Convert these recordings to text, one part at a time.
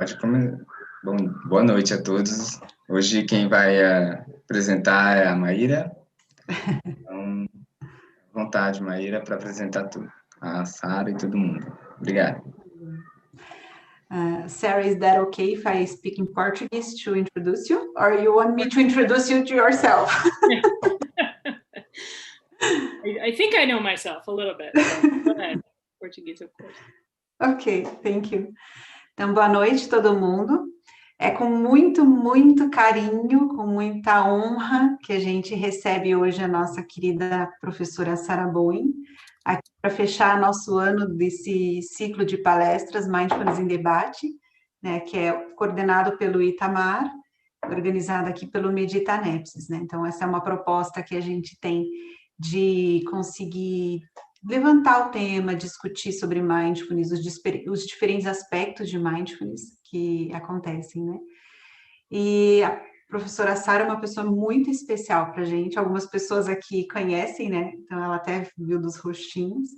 Pode começar. Bom, boa noite a todos. Hoje quem vai apresentar é a Maíra. Então, à vontade, Maíra, para apresentar tudo. A Sara e todo mundo. Obrigado. Sarah, is that okay if I speak in Portuguese to introduce you? Or you want me to introduce you to yourself? I think I know myself a little bit. Go ahead. Portuguese, of course. Ok, thank you. Então, boa noite todo mundo. É com muito, muito carinho, com muita honra que a gente recebe hoje a nossa querida professora Sara Bowen, aqui para fechar nosso ano desse ciclo de palestras Mindfulness em Debate, né, que é coordenado pelo Itamar, organizado aqui pelo Meditanepsis, né? Então, essa é uma proposta que a gente tem de conseguir levantar o tema, discutir sobre mindfulness, os diferentes aspectos de mindfulness que acontecem, né? E a professora Sara é uma pessoa muito especial para a gente, algumas pessoas aqui conhecem, né? Então, ela até viu dos rostinhos.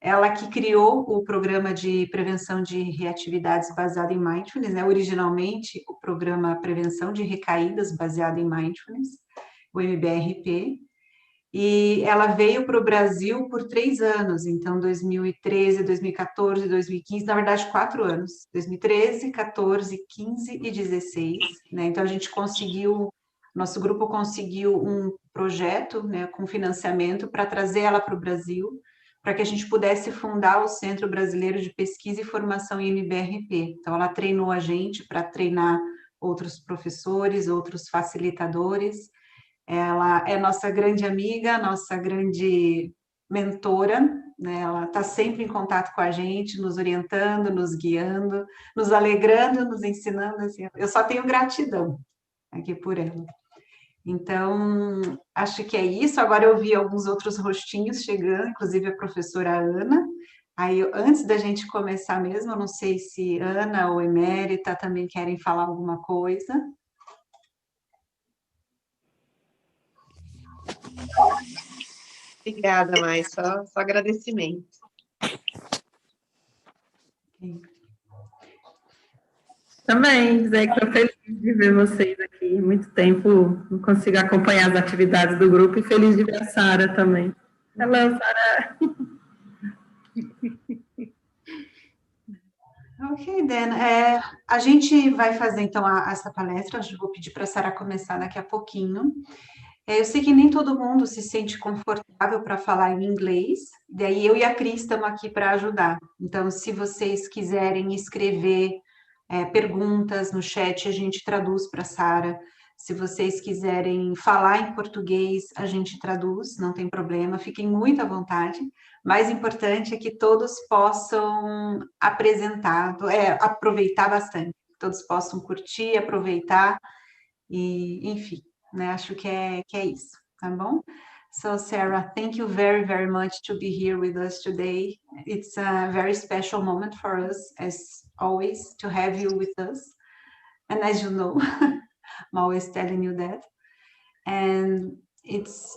Ela que criou o programa de prevenção de reatividades baseado em mindfulness, né? Originalmente, o programa Prevenção de Recaídas Baseada em Mindfulness, o MBRP, e ela veio para o Brasil por 3 anos, então 2013, 2014, 2015, na verdade 4 anos, 2013, 14, 15 e 16, né? Então a gente conseguiu, nosso grupo conseguiu um projeto, né, com financiamento para trazer ela para o Brasil, para que a gente pudesse fundar o Centro Brasileiro de Pesquisa e Formação em MBRP. Então ela treinou a gente para treinar outros professores, outros facilitadores. Ela é nossa grande amiga, nossa grande mentora, né? Ela está sempre em contato com a gente, nos orientando, nos guiando, nos alegrando, nos ensinando. Assim, eu só tenho gratidão aqui por ela. Então, acho que é isso. Agora eu vi alguns outros rostinhos chegando, inclusive a professora Ana. Aí, antes da gente começar mesmo, eu não sei se Ana ou Emérita também querem falar alguma coisa. Obrigada, Mai, só agradecimento. Também dizer que estou feliz de ver vocês aqui. Muito tempo não consigo acompanhar as atividades do grupo e feliz de ver a Sara também. Hello, Sara! Ok, Dan. A gente vai fazer, então, essa palestra. Eu vou pedir para a Sara começar daqui a pouquinho. Eu sei que nem todo mundo se sente confortável para falar em inglês, daí eu e a Cris estamos aqui para ajudar. Então, se vocês quiserem escrever perguntas no chat, a gente traduz para a Sara. Se vocês quiserem falar em português, a gente traduz, não tem problema, fiquem muito à vontade. Mais importante é que todos possam aproveitar bastante, todos possam curtir, aproveitar e, enfim, né? Acho que é isso, tá bom? So, Sarah, thank you very, very much to be here with us today. It's a very special moment for us, as always, to have you with us. And as you know, I'm always telling you that. And it's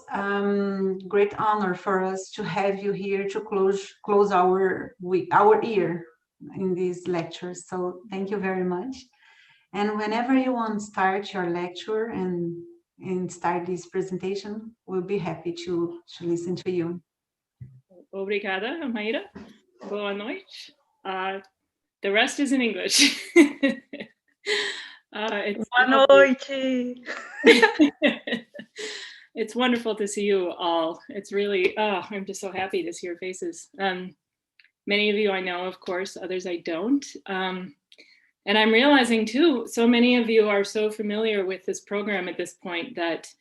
great honor for us to have you here to close our year in these lectures. So thank you very much. And whenever you want to start your lecture and start this presentation, we'll be happy to listen to you. Obrigada, Maíra. Boa noite. The rest is in English. Boa noite. It's wonderful to see you all. It's really, I'm just so happy to see your faces. Many of you I know, of course, others I don't. And I'm realizing too, so many of you are so familiar with this program at this point that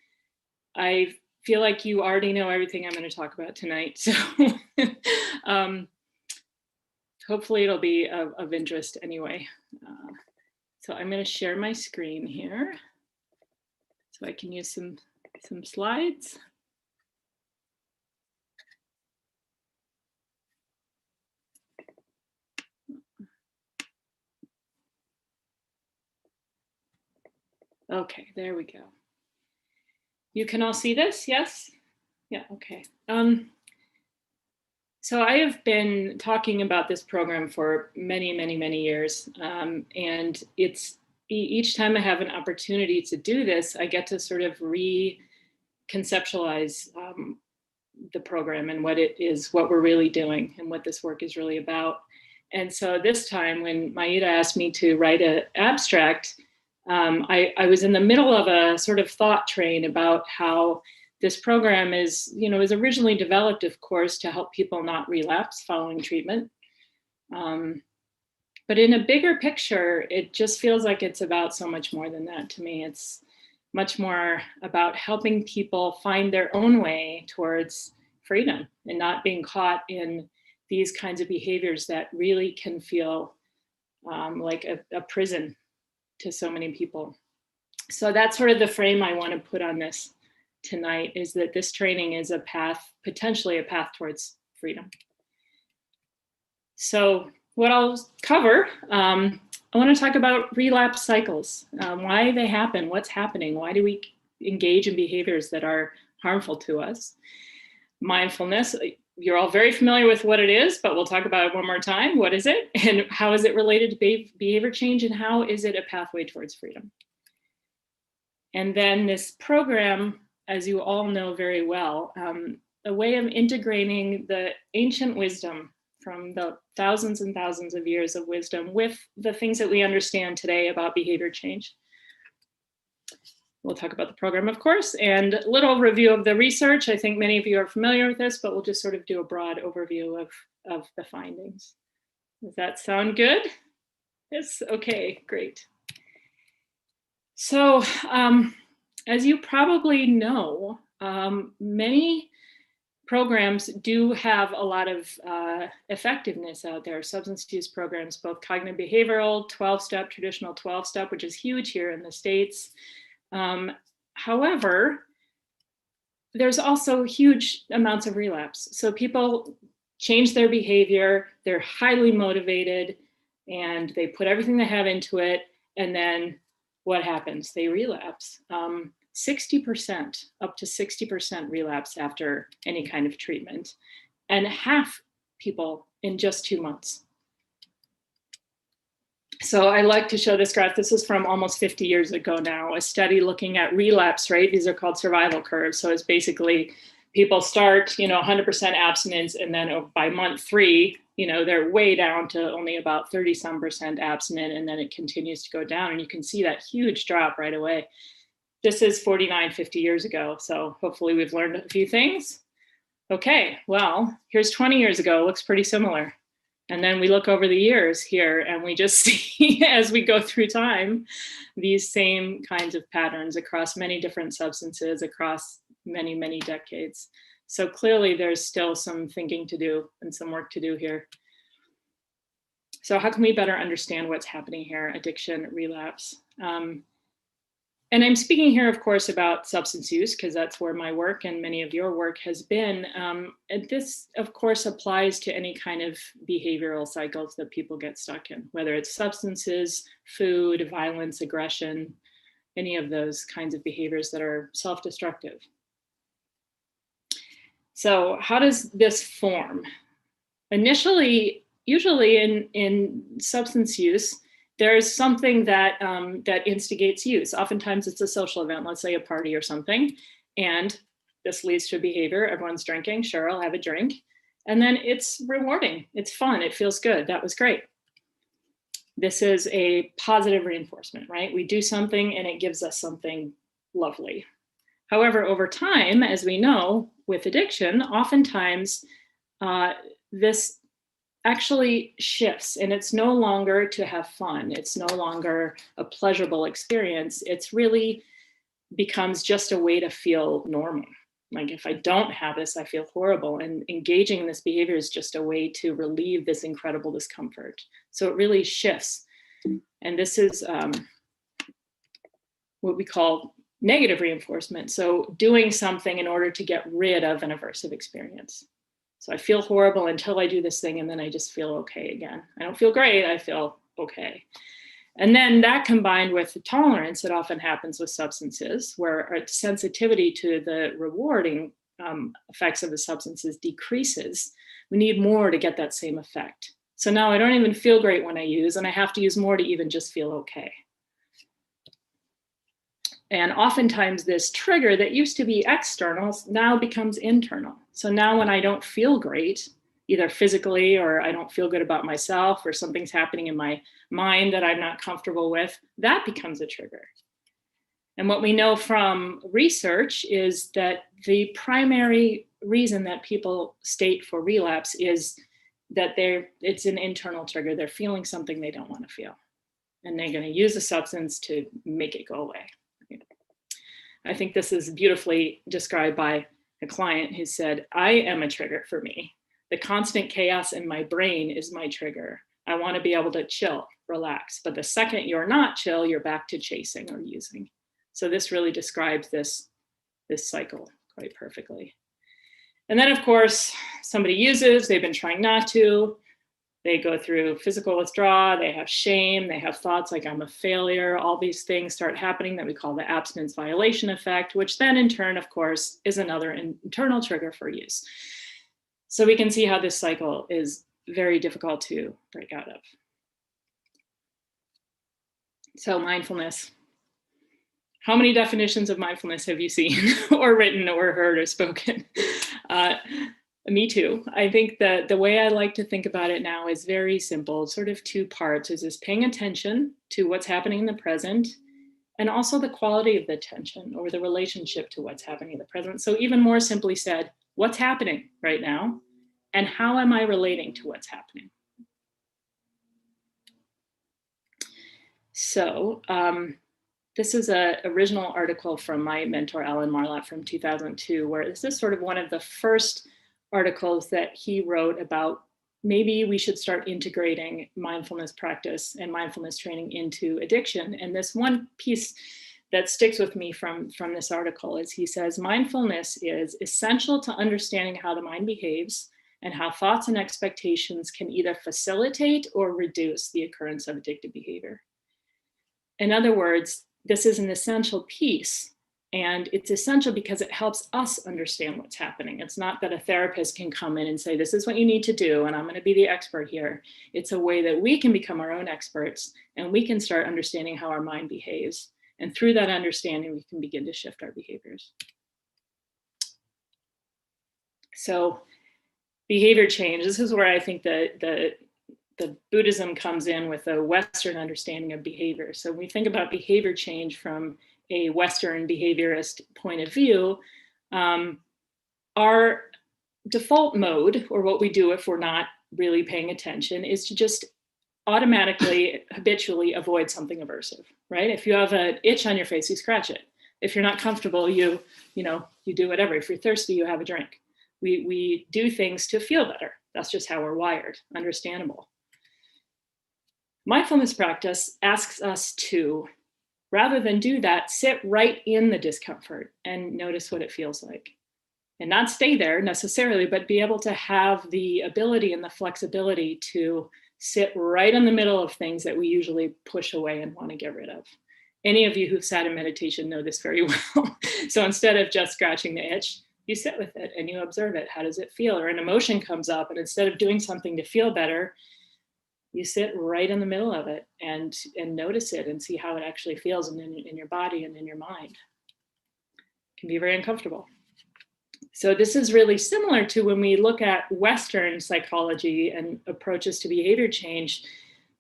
I feel like you already know everything I'm going to talk about tonight. So hopefully it'll be of interest anyway. So I'm going to share my screen here so I can use some slides. Okay, there we go. You can all see this, yes? Yeah, okay. So I have been talking about this program for many, many, many years. And it's each time I have an opportunity to do this, I get to sort of reconceptualize the program and what it is, what we're really doing and what this work is really about. And so this time when Maida asked me to write an abstract, I was in the middle of a sort of thought train about how this program is originally developed, of course, to help people not relapse following treatment. But in a bigger picture, it just feels like it's about so much more than that to me. It's much more about helping people find their own way towards freedom and not being caught in these kinds of behaviors that really can feel like a prison to so many people. So that's sort of the frame I want to put on this tonight, is that this training is a path, potentially a path towards freedom. So what I'll cover, I want to talk about relapse cycles, why they happen, what's happening, why do we engage in behaviors that are harmful to us. Mindfulness, you're all very familiar with what it is, but we'll talk about it one more time. What is it, and how is it related to behavior change, and how is it a pathway towards freedom? And then this program, as you all know very well, a way of integrating the ancient wisdom from the thousands and thousands of years of wisdom with the things that we understand today about behavior change. We'll talk about the program, of course, and a little review of the research. I think many of you are familiar with this, but we'll just sort of do a broad overview of the findings. Does that sound good? Yes, okay, great. So, as you probably know, many programs do have a lot of effectiveness out there. Substance use programs, both cognitive behavioral, 12-step, traditional 12-step, which is huge here in the States. However, there's also huge amounts of relapse. So people change their behavior, they're highly motivated, and they put everything they have into it, and then what happens? They relapse. 60%, up to 60% relapse after any kind of treatment, and half people in just 2 months. So I like to show this graph. This is from almost 50 years ago now, a study looking at relapse rate. These are called survival curves. So it's basically people start, 100% abstinence, and then by month 3, they're way down to only about 30-some% abstinent, and then it continues to go down. And you can see that huge drop right away. This is 49, 50 years ago. So hopefully we've learned a few things. Okay, well, here's 20 years ago, looks pretty similar. And then we look over the years here and we just see, as we go through time, these same kinds of patterns across many different substances, across many, many decades. So clearly there's still some thinking to do and some work to do here. So how can we better understand what's happening here? Addiction, relapse. And I'm speaking here, of course, about substance use, because that's where my work and many of your work has been. And this, of course, applies to any kind of behavioral cycles that people get stuck in, whether it's substances, food, violence, aggression, any of those kinds of behaviors that are self-destructive. So how does this form? Initially, usually in substance use, there's something that that instigates use. Oftentimes it's a social event, let's say a party or something, and this leads to a behavior. Everyone's drinking, sure, I'll have a drink. And then it's rewarding, it's fun, it feels good, that was great. This is a positive reinforcement, right? We do something and it gives us something lovely. However, over time, as we know, with addiction, oftentimes this actually shifts, and it's no longer to have fun. It's no longer a pleasurable experience. It's really becomes just a way to feel normal. Like if I don't have this, I feel horrible. And engaging in this behavior is just a way to relieve this incredible discomfort. So it really shifts. And this is what we call negative reinforcement. So doing something in order to get rid of an aversive experience. So I feel horrible until I do this thing, and then I just feel okay again. I don't feel great, I feel okay. And then that combined with the tolerance that often happens with substances, where our sensitivity to the rewarding effects of the substances decreases we need more to get that same effect. So now I don't even feel great when I use, and I have to use more to even just feel okay. And oftentimes this trigger that used to be external now becomes internal. So now when I don't feel great, either physically or I don't feel good about myself or something's happening in my mind that I'm not comfortable with, that becomes a trigger. And what we know from research is that the primary reason that people state for relapse is that it's an internal trigger. They're feeling something they don't want to feel. And they're going to use a substance to make it go away. I think this is beautifully described by a client who said, I am a trigger for me. The constant chaos in my brain is my trigger. I want to be able to chill, relax. But the second you're not chill, you're back to chasing or using. So this really describes this cycle quite perfectly. And then, of course, somebody uses, they've been trying not to. They go through physical withdrawal, they have shame, they have thoughts like I'm a failure. All these things start happening that we call the abstinence violation effect, which then in turn, of course, is another internal trigger for use. So we can see how this cycle is very difficult to break out of. So mindfulness. How many definitions of mindfulness have you seen or written or heard or spoken? Me too. I think that the way I like to think about it now is very simple, sort of two parts. Is this paying attention to what's happening in the present, and also the quality of the attention or the relationship to what's happening in the present. So even more simply said, what's happening right now, and how am I relating to what's happening? So this is an original article from my mentor, Alan Marlatt, from 2002, where this is sort of one of the first articles that he wrote about maybe we should start integrating mindfulness practice and mindfulness training into addiction. And this one piece that sticks with me from this article is he says, mindfulness is essential to understanding how the mind behaves and how thoughts and expectations can either facilitate or reduce the occurrence of addictive behavior. In other words, this is an essential piece. And it's essential because it helps us understand what's happening. It's not that a therapist can come in and say, this is what you need to do, and I'm going to be the expert here. It's a way that we can become our own experts, and we can start understanding how our mind behaves. And through that understanding, we can begin to shift our behaviors. So behavior change, this is where I think the Buddhism comes in with a Western understanding of behavior. So when we think about behavior change from a Western behaviorist point of view, our default mode, or what we do if we're not really paying attention, is to just automatically, habitually avoid something aversive, right? If you have an itch on your face, you scratch it. If you're not comfortable, you do whatever. If you're thirsty, you have a drink. We do things to feel better. That's just how we're wired, understandable. Mindfulness practice asks us to, rather than do that, sit right in the discomfort and notice what it feels like. And not stay there necessarily, but be able to have the ability and the flexibility to sit right in the middle of things that we usually push away and want to get rid of. Any of you who've sat in meditation know this very well. So instead of just scratching the itch, you sit with it and you observe it. How does it feel? Or an emotion comes up, and instead of doing something to feel better, you sit right in the middle of it and notice it and see how it actually feels in your body and in your mind. It can be very uncomfortable. So this is really similar to when we look at Western psychology and approaches to behavior change.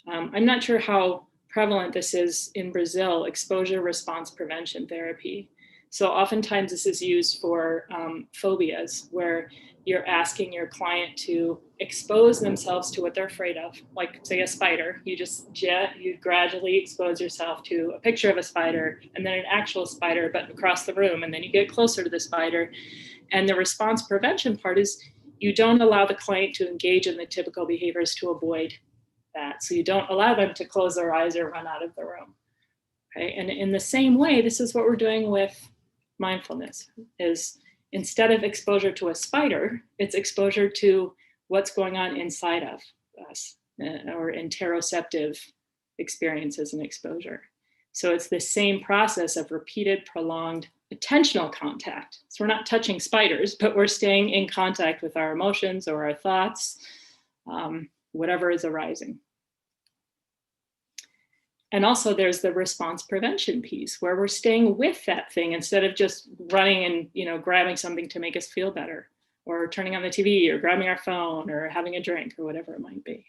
I'm not sure how prevalent this is in Brazil, exposure response prevention therapy. So oftentimes this is used for phobias, where you're asking your client to expose themselves to what they're afraid of, like say a spider. You gradually expose yourself to a picture of a spider and then an actual spider, but across the room, and then you get closer to the spider. And the response prevention part is you don't allow the client to engage in the typical behaviors to avoid that. So you don't allow them to close their eyes or run out of the room. Okay? And in the same way, this is what we're doing with mindfulness, is instead of exposure to a spider, it's exposure to what's going on inside of us, or interoceptive experiences and exposure. So it's the same process of repeated, prolonged attentional contact. So we're not touching spiders, but we're staying in contact with our emotions or our thoughts, whatever is arising. And also there's the response prevention piece where we're staying with that thing instead of just running and, you know, grabbing something to make us feel better, or turning on the TV or grabbing our phone or having a drink or whatever it might be.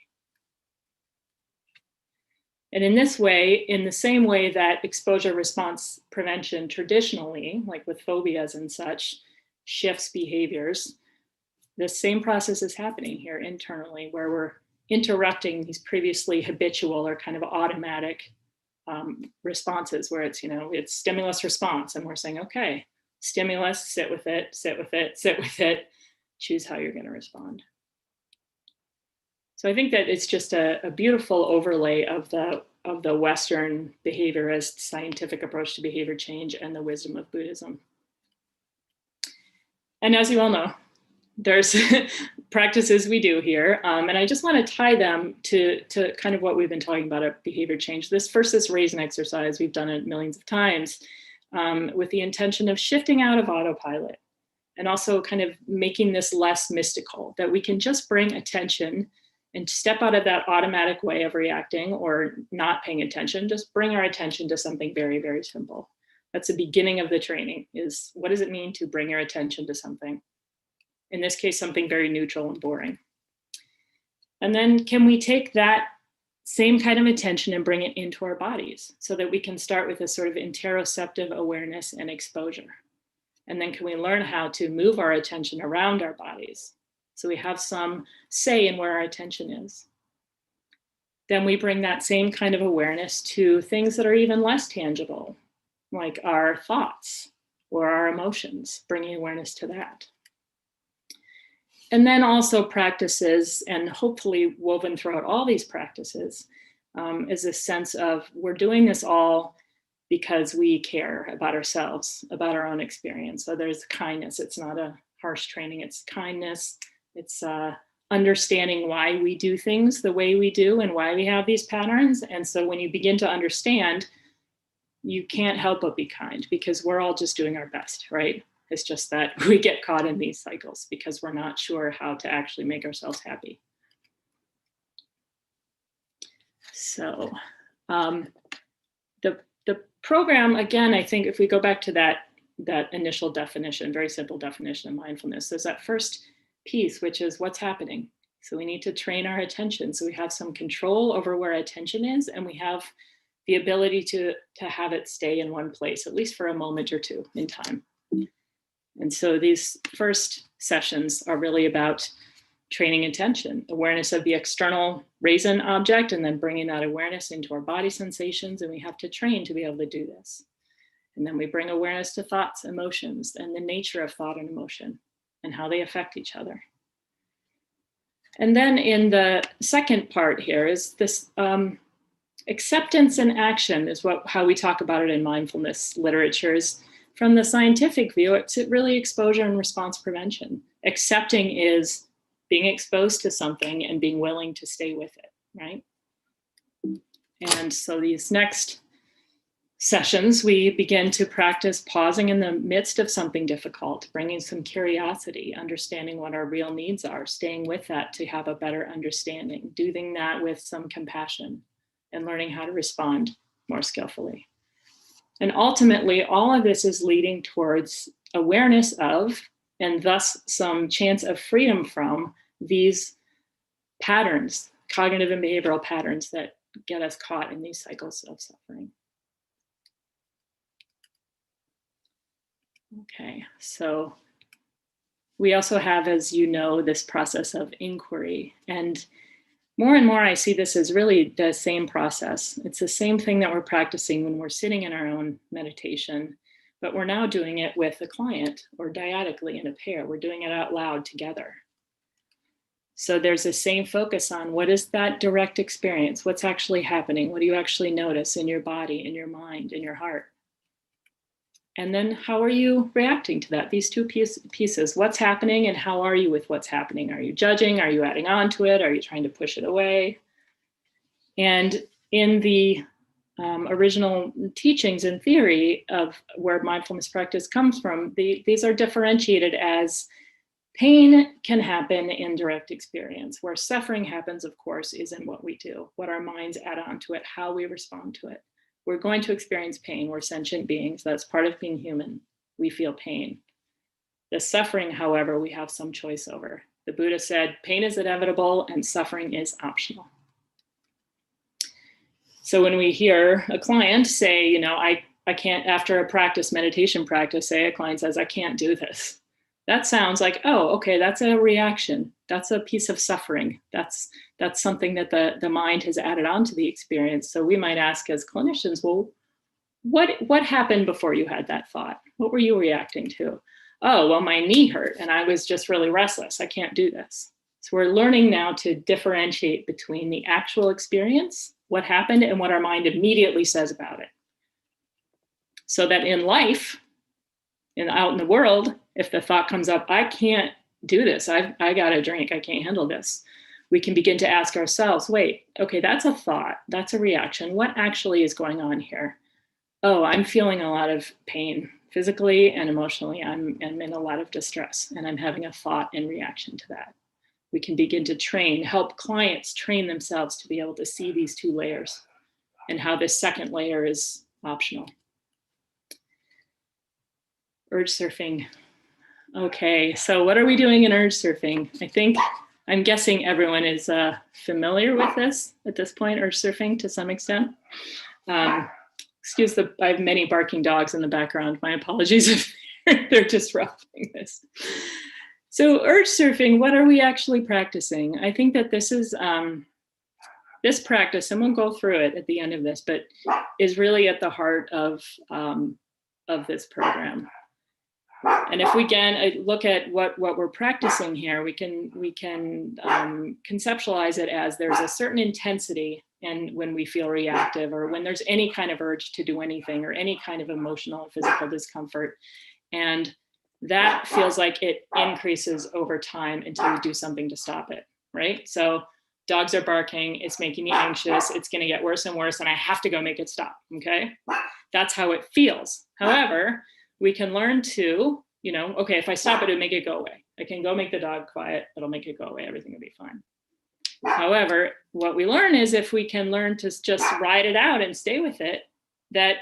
And in this way, in the same way that exposure response prevention traditionally, like with phobias and such, shifts behaviors, the same process is happening here internally, where we're interrupting these previously habitual or kind of automatic responses, where it's, you know, it's stimulus response, and we're saying, okay, stimulus, sit with it, sit with it, sit with it, choose how you're going to respond. So I think that it's just a beautiful overlay of the Western behaviorist scientific approach to behavior change and the wisdom of Buddhism. And as you all know, there's practices we do here, and I just want to tie them to kind of what we've been talking about at behavior change. This raisin exercise, we've done it millions of times with the intention of shifting out of autopilot and also kind of making this less mystical, that we can just bring attention and step out of that automatic way of reacting or not paying attention, just bring our attention to something very, very simple. That's the beginning of the training, is what does it mean to bring your attention to something? In this case, something very neutral and boring. And then can we take that same kind of attention and bring it into our bodies so that we can start with a sort of interoceptive awareness and exposure? And then can we learn how to move our attention around our bodies so we have some say in where our attention is? Then we bring that same kind of awareness to things that are even less tangible, like our thoughts or our emotions, bringing awareness to that. And then also practices, and hopefully woven throughout all these practices, is a sense of we're doing this all because we care about ourselves, about our own experience. So there's kindness. It's not a harsh training. It's kindness. It's understanding why we do things the way we do and why we have these patterns. And so when you begin to understand, you can't help but be kind, because we're all just doing our best, right? It's just that we get caught in these cycles because we're not sure how to actually make ourselves happy. So the program, again, I think if we go back to that initial definition, very simple definition of mindfulness, there's that first piece, which is what's happening. So we need to train our attention so we have some control over where attention is, and we have the ability to have it stay in one place, at least for a moment or two in time. And so these first sessions are really about training attention, awareness of the external raisin object, and then bringing that awareness into our body sensations. And we have to train to be able to do this. And then we bring awareness to thoughts, emotions, and the nature of thought and emotion and how they affect each other. And then in the second part here is this acceptance and action is how we talk about it in mindfulness literatures. From the scientific view, it's really exposure and response prevention. Accepting is being exposed to something and being willing to stay with it, right? And so these next sessions, we begin to practice pausing in the midst of something difficult, bringing some curiosity, understanding what our real needs are, staying with that to have a better understanding, doing that with some compassion and learning how to respond more skillfully. And ultimately, all of this is leading towards awareness of, and thus some chance of freedom from, these patterns, cognitive and behavioral patterns that get us caught in these cycles of suffering. Okay, so we also have, as you know, this process of inquiry. And more I see this as really the same process. It's the same thing that we're practicing when we're sitting in our own meditation, but we're now doing it with a client or dyadically in a pair. We're doing it out loud together. So there's the same focus on what is that direct experience? What's actually happening? What do you actually notice in your body, in your mind, in your heart? And then how are you reacting to that? These two pieces, what's happening and how are you with what's happening? Are you judging? Are you adding on to it? Are you trying to push it away? And in the original teachings and theory of where mindfulness practice comes from, these are differentiated as pain can happen in direct experience. Where suffering happens, of course, is in what we do, what our minds add on to it, how we respond to it. We're going to experience pain. We're sentient beings. That's part of being human. We feel pain. The suffering, however, we have some choice over. The Buddha said, pain is inevitable and suffering is optional. So when we hear a client say, you know, I can't, after a meditation practice, say a client says, I can't do this. That sounds like, oh, okay, that's a reaction. That's a piece of suffering. That's something that the mind has added on to the experience. So we might ask as clinicians, well, what happened before you had that thought? What were you reacting to? Oh, well, my knee hurt and I was just really restless. I can't do this. So we're learning now to differentiate between the actual experience, what happened, and what our mind immediately says about it. So that in life, out in the world, if the thought comes up, I can't do this, I got a drink, I can't handle this, we can begin to ask ourselves, wait, okay, that's a thought, that's a reaction. What actually is going on here? Oh, I'm feeling a lot of pain physically and emotionally. I'm in a lot of distress and I'm having a thought in reaction to that. We can begin to help clients train themselves to be able to see these two layers and how this second layer is optional. Urge surfing. Okay, so what are we doing in urge surfing? I'm guessing everyone is familiar with this at this point, urge surfing to some extent. Excuse I have many barking dogs in the background. My apologies if they're disrupting this. So urge surfing, what are we actually practicing? I think that this is, this practice, and we'll go through it at the end of this, but is really at the heart of this program. And if we can look at what we're practicing here, we can conceptualize it as there's a certain intensity and when we feel reactive or when there's any kind of urge to do anything or any kind of emotional or physical discomfort. And that feels like it increases over time until we do something to stop it, right? So dogs are barking, it's making me anxious, it's gonna get worse and worse and I have to go make it stop, okay? That's how it feels. However, we can learn to, okay, if I stop it, it'll make it go away. I can go make the dog quiet, it'll make it go away, everything will be fine. However, what we learn is if we can learn to just ride it out and stay with it, that,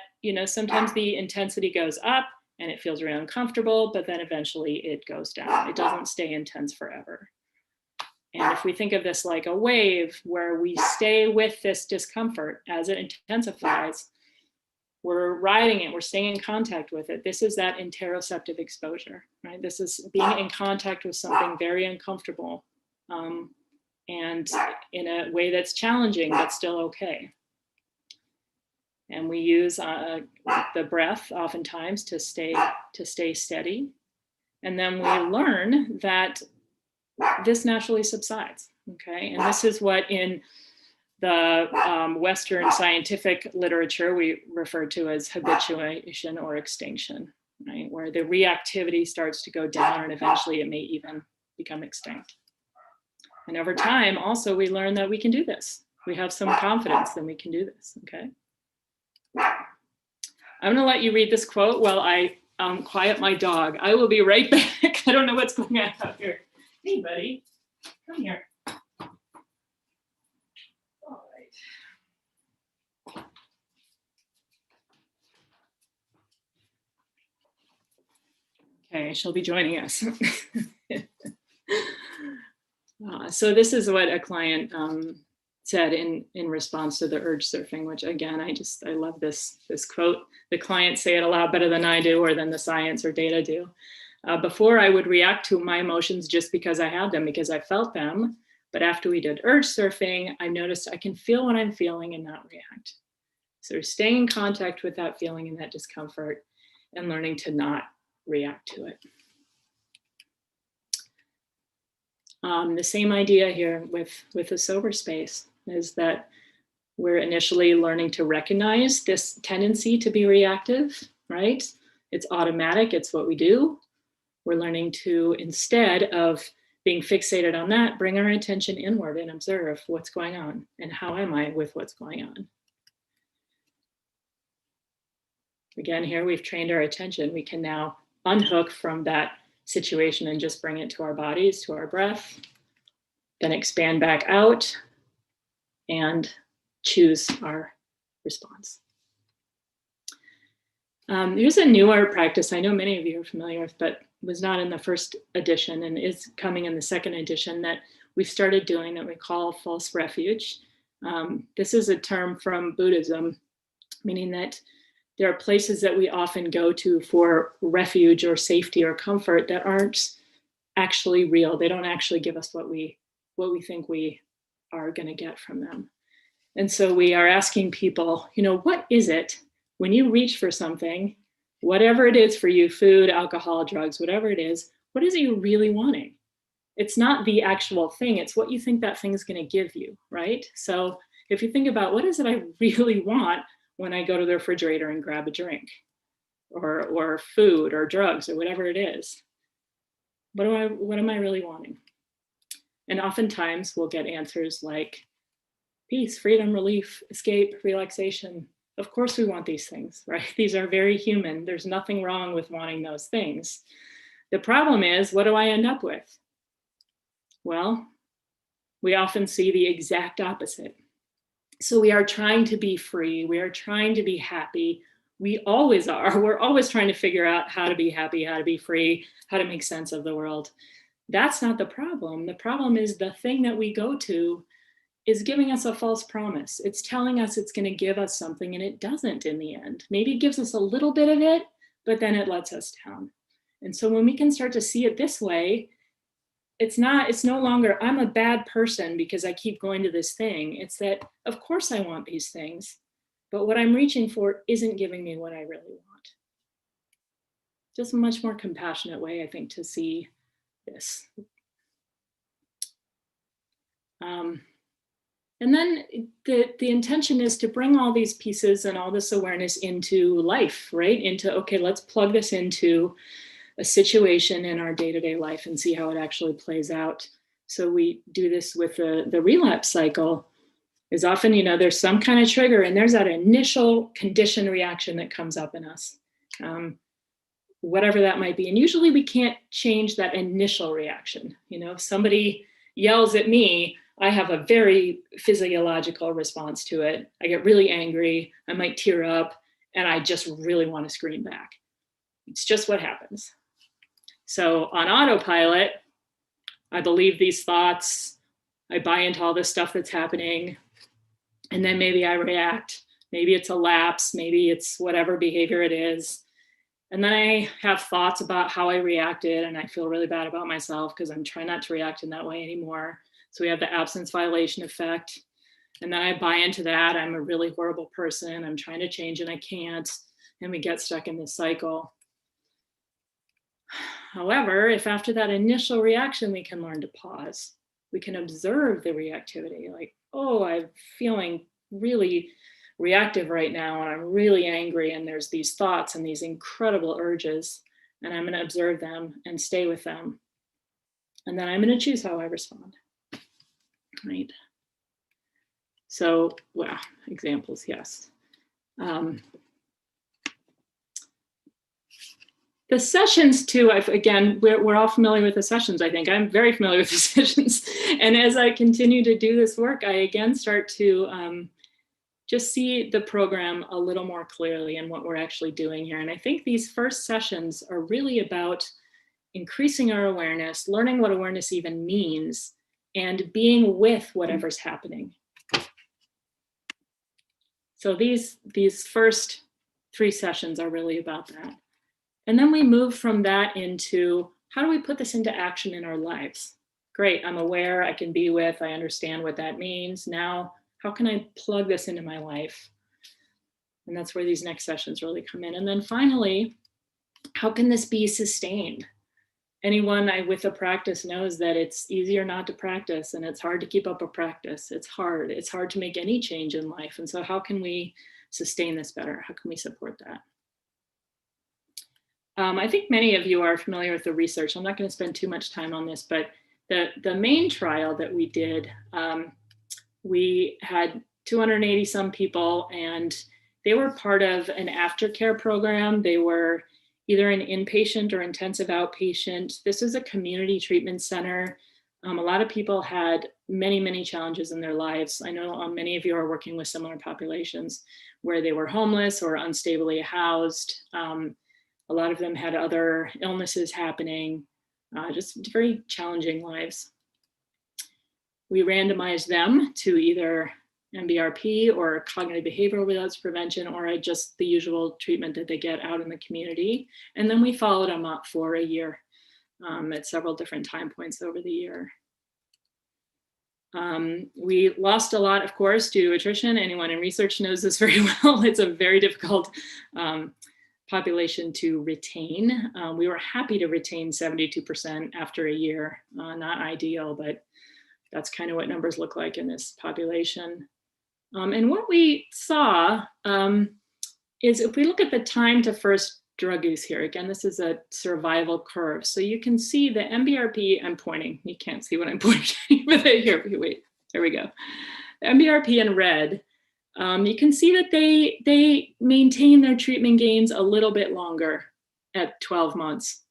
sometimes the intensity goes up and it feels really uncomfortable, but then eventually it goes down. It doesn't stay intense forever. And if we think of this like a wave where we stay with this discomfort as it intensifies, we're riding it, we're staying in contact with it. This is that interoceptive exposure, right? This is being in contact with something very uncomfortable and in a way that's challenging, but still okay. And we use the breath oftentimes to stay steady. And then we learn that this naturally subsides, okay? And this is what in the Western scientific literature we refer to as habituation or extinction, right? Where the reactivity starts to go down and eventually it may even become extinct. And over time, also, we learn that we can do this. We have some confidence that we can do this, okay? I'm gonna let you read this quote while I quiet my dog. I will be right back. I don't know what's going on out here. Hey, buddy, come here. All right. Okay, she'll be joining us. So this is what a client said in response to the urge surfing, which again, I love this quote. The clients say it a lot better than I do or than the science or data do. Before I would react to my emotions just because I had them, because I felt them. But after we did urge surfing, I noticed I can feel what I'm feeling and not react. So staying in contact with that feeling and that discomfort and learning to not react to it. The same idea here with the sober space is that we're initially learning to recognize this tendency to be reactive, right? It's automatic, it's what we do. We're learning to, instead of being fixated on that, bring our attention inward and observe what's going on and how am I with what's going on. Again, here we've trained our attention. We can now unhook from that situation and just bring it to our bodies, to our breath, then expand back out and choose our response. Here's a newer practice I know many of you are familiar with, but was not in the first edition and is coming in the second edition that we've started doing that we call false refuge. This is a term from Buddhism, meaning that there are places that we often go to for refuge or safety or comfort that aren't actually real. They don't actually give us what we think we are going to get from them. And so we are asking people, what is it when you reach for something, whatever it is for you, food, alcohol, drugs, whatever it is you really wanting? It's not the actual thing, it's what you think that thing's going to give you, right? So if you think about what is it I really want when I go to the refrigerator and grab a drink or food or drugs or whatever it is, what am I really wanting? And oftentimes we'll get answers like peace, freedom, relief, escape, relaxation. Of course we want these things, right? These are very human. There's nothing wrong with wanting those things. The problem is, what do I end up with? Well, we often see the exact opposite. So we are trying to be free. We are trying to be happy. We always are. We're always trying to figure out how to be happy, how to be free, how to make sense of the world. That's not the problem. The problem is the thing that we go to is giving us a false promise. It's telling us it's going to give us something, and it doesn't in the end. Maybe it gives us a little bit of it, but then it lets us down. And so when we can start to see it this way, it's no longer, I'm a bad person because I keep going to this thing. It's that, of course I want these things, but what I'm reaching for isn't giving me what I really want. Just a much more compassionate way, I think, to see this. And then the intention is to bring all these pieces and all this awareness into life, right? Into, okay, let's plug this into a situation in our day-to-day life and see how it actually plays out. So we do this with the relapse cycle. Is often, there's some kind of trigger and there's that initial conditioned reaction that comes up in us, whatever that might be. And usually we can't change that initial reaction. If somebody yells at me, I have a very physiological response to it. I get really angry, I might tear up, and I just really want to scream back. It's just what happens. So on autopilot, I believe these thoughts, I buy into all this stuff that's happening, and then maybe I react. Maybe it's a lapse, maybe it's whatever behavior it is. And then I have thoughts about how I reacted, and I feel really bad about myself because I'm trying not to react in that way anymore. So we have the absence violation effect. And then I buy into that. I'm a really horrible person. I'm trying to change and I can't. And we get stuck in this cycle. However, if after that initial reaction, we can learn to pause, we can observe the reactivity, like, oh, I'm feeling really reactive right now, and I'm really angry, and there's these thoughts and these incredible urges, and I'm going to observe them and stay with them. And then I'm going to choose how I respond. Right. So, well, examples, yes. The sessions too, again, we're all familiar with the sessions, I think. I'm very familiar with the sessions. And as I continue to do this work, I again start to just see the program a little more clearly and what we're actually doing here. And I think these first sessions are really about increasing our awareness, learning what awareness even means, and being with whatever's happening. So these first 3 sessions are really about that. And then we move from that into, how do we put this into action in our lives? Great, I'm aware, I can be with, I understand what that means. Now, how can I plug this into my life? And that's where these next sessions really come in. And then finally, how can this be sustained? Anyone with a practice knows that it's easier not to practice, and it's hard to keep up a practice. It's hard to make any change in life. And so how can we sustain this better? How can we support that? I think many of you are familiar with the research. I'm not going to spend too much time on this, but the main trial that we did, we had 280 some people, and they were part of an aftercare program. They were either an inpatient or intensive outpatient. This is a community treatment center. A lot of people had many, many challenges in their lives. I know many of you are working with similar populations where they were homeless or unstably housed. A lot of them had other illnesses happening, just very challenging lives. We randomized them to either MBRP or cognitive behavioral relapse prevention, or just the usual treatment that they get out in the community. And then we followed them up for a year at several different time points over the year. We lost a lot, of course, due to attrition. Anyone in research knows this very well. It's a very difficult population to retain. We were happy to retain 72% after a year. Not ideal, but that's kind of what numbers look like in this population. And what we saw is if we look at the time to first drug use here, again, this is a survival curve. So you can see the MBRP, I'm pointing, you can't see what I'm pointing, but here, wait, there we go. The MBRP in red, you can see that they maintain their treatment gains a little bit longer at 12 months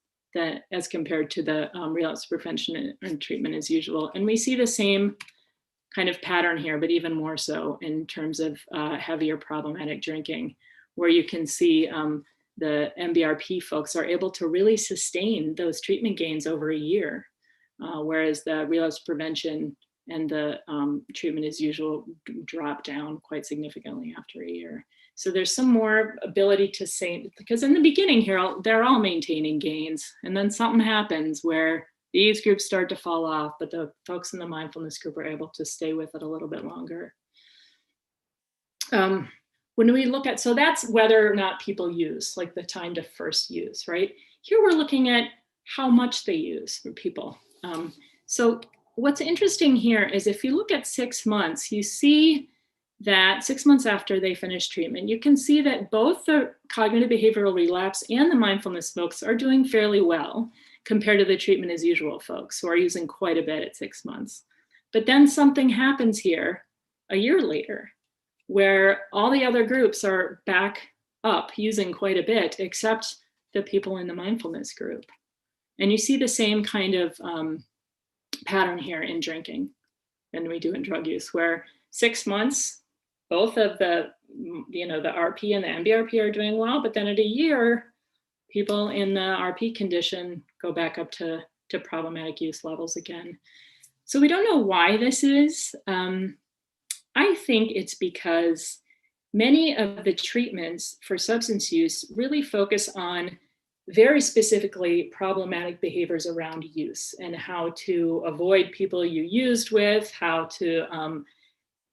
as compared to the relapse prevention and treatment as usual. And we see the same kind of pattern here, but even more so in terms of heavier problematic drinking, where you can see the MBRP folks are able to really sustain those treatment gains over a year, whereas the relapse prevention and the treatment as usual drop down quite significantly after a year. So there's some more ability to say, because in the beginning here, they're all maintaining gains, and then something happens where these groups start to fall off, but the folks in the mindfulness group are able to stay with it a little bit longer. When we look at, so that's whether or not people use, like the time to first use, right? Here we're looking at how much they use for people. So what's interesting here is if you look at 6 months, you see that 6 months after they finish treatment, you can see that both the cognitive behavioral relapse and the mindfulness folks are doing fairly well compared to the treatment as usual folks who are using quite a bit at 6 months. But then something happens here a year later, where all the other groups are back up using quite a bit, except the people in the mindfulness group. And you see the same kind of pattern here in drinking than we do in drug use, where 6 months, both of the RP and the MBRP are doing well, but then at a year, people in the RP condition go back up to problematic use levels again. So we don't know why this is. I think it's because many of the treatments for substance use really focus on very specifically problematic behaviors around use and how to avoid people you used with, how to,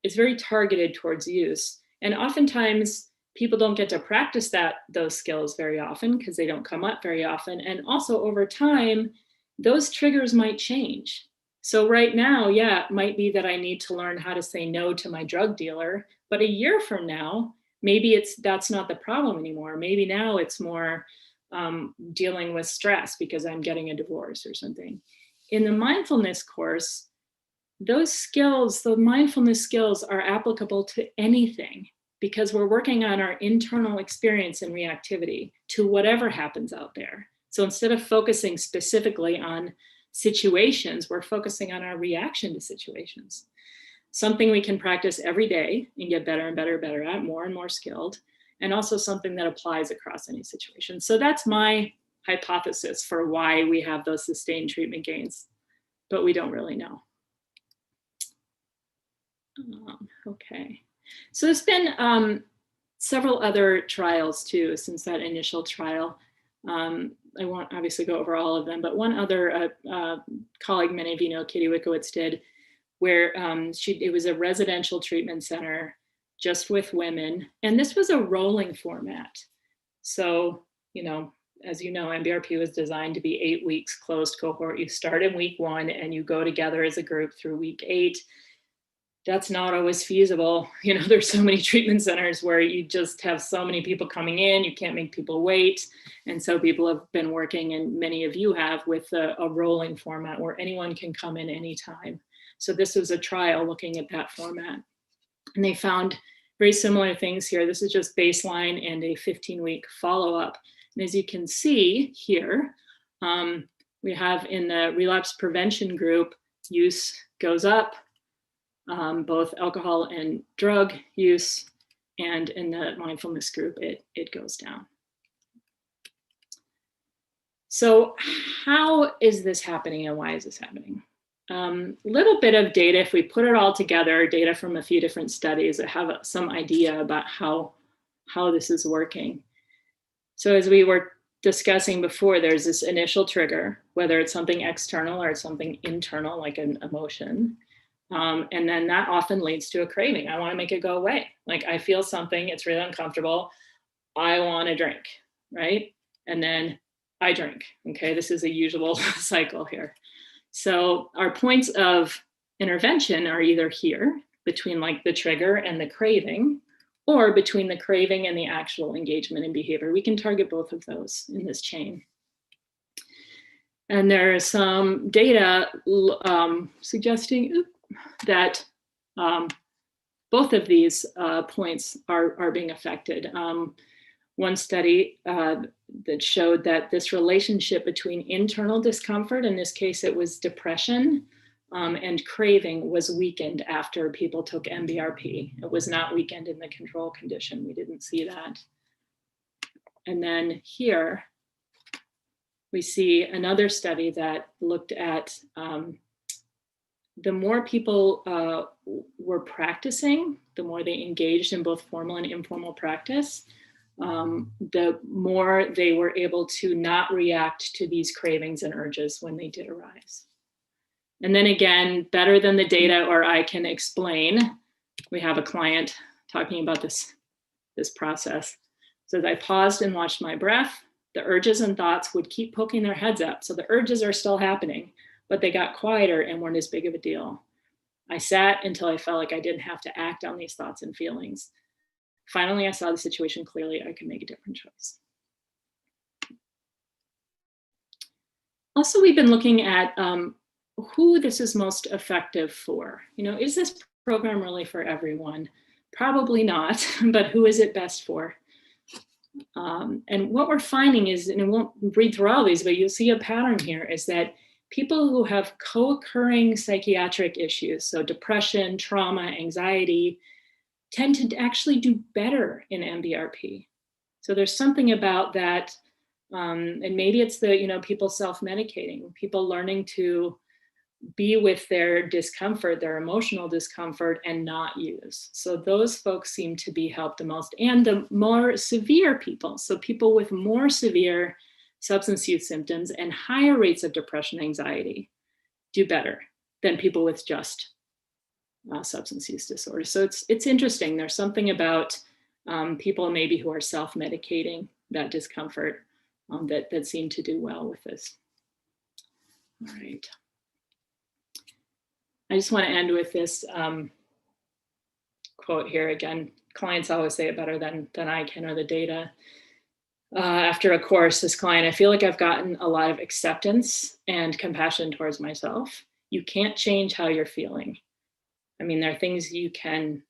it's very targeted towards use. And oftentimes people don't get to practice those skills very often because they don't come up very often. And also over time, those triggers might change. So right now, yeah, it might be that I need to learn how to say no to my drug dealer, but a year from now, maybe that's not the problem anymore. Maybe now it's more dealing with stress because I'm getting a divorce or something. In the mindfulness course, those skills, the mindfulness skills are applicable to anything because we're working on our internal experience and reactivity to whatever happens out there. So instead of focusing specifically on situations, we're focusing on our reaction to situations. Something we can practice every day and get better and better at, more and more skilled, and also something that applies across any situation. So that's my hypothesis for why we have those sustained treatment gains, but we don't really know. Okay, so there's been several other trials too since that initial trial. I won't obviously go over all of them, but one other colleague, many of you know, Katie Wickowitz did, where it was a residential treatment center just with women. And this was a rolling format. So, as you know, MBRP was designed to be 8 weeks closed cohort. You start in week 1 and you go together as a group through week 8. That's not always feasible. There's so many treatment centers where you just have so many people coming in, you can't make people wait. And so people have been working, and many of you have, with a rolling format where anyone can come in anytime. So this was a trial looking at that format. And they found very similar things here. This is just baseline and a 15-week follow-up. And as you can see here, we have in the relapse prevention group, use goes up, both alcohol and drug use, and in the mindfulness group, it goes down. So how is this happening and why is this happening? Little bit of data, if we put it all together, data from a few different studies that have some idea about how this is working. So as we were discussing before, there's this initial trigger, whether it's something external or it's something internal, like an emotion. And then that often leads to a craving. I want to make it go away. Like I feel something, it's really uncomfortable. I want a drink, right? And then I drink. Okay, this is a usual cycle here. So our points of intervention are either here between like the trigger and the craving, or between the craving and the actual engagement in behavior. We can target both of those in this chain. And there is some data suggesting that both of these points are being affected. One study that showed that this relationship between internal discomfort, in this case it was depression, and craving was weakened after people took MBRP. It was not weakened in the control condition. We didn't see that. And then here we see another study that looked at the more people were practicing, the more they engaged in both formal and informal practice, the more they were able to not react to these cravings and urges when they did arise. And then again, better than the data or I can explain, we have a client talking about this process. So I paused and watched my breath. The urges and thoughts would keep poking their heads up. So the urges are still happening, but they got quieter and weren't as big of a deal. I sat until I felt like I didn't have to act on these thoughts and feelings. Finally, I saw the situation clearly. I could make a different choice. Also, we've been looking at who this is most effective for. You know, is this program really for everyone? Probably not, but who is it best for? And what we're finding is, and I won't read through all these, but you'll see a pattern here, is that people who have co-occurring psychiatric issues, so depression, trauma, anxiety, tend to actually do better in MBRP. So there's something about that, and maybe it's the, you know, people self-medicating, people learning to be with their discomfort, their emotional discomfort, and not use. So those folks seem to be helped the most, and the more severe people, so people with more severe substance use symptoms and higher rates of depression, anxiety, do better than people with just substance use disorder. So it's interesting. There's something about people maybe who are self-medicating that discomfort that seem to do well with this. All right. I just want to end with this quote here. Again, clients always say it better than I can, or the data. After a course, this client, I feel like I've gotten a lot of acceptance and compassion towards myself. You can't change how you're feeling. I mean, there are things you can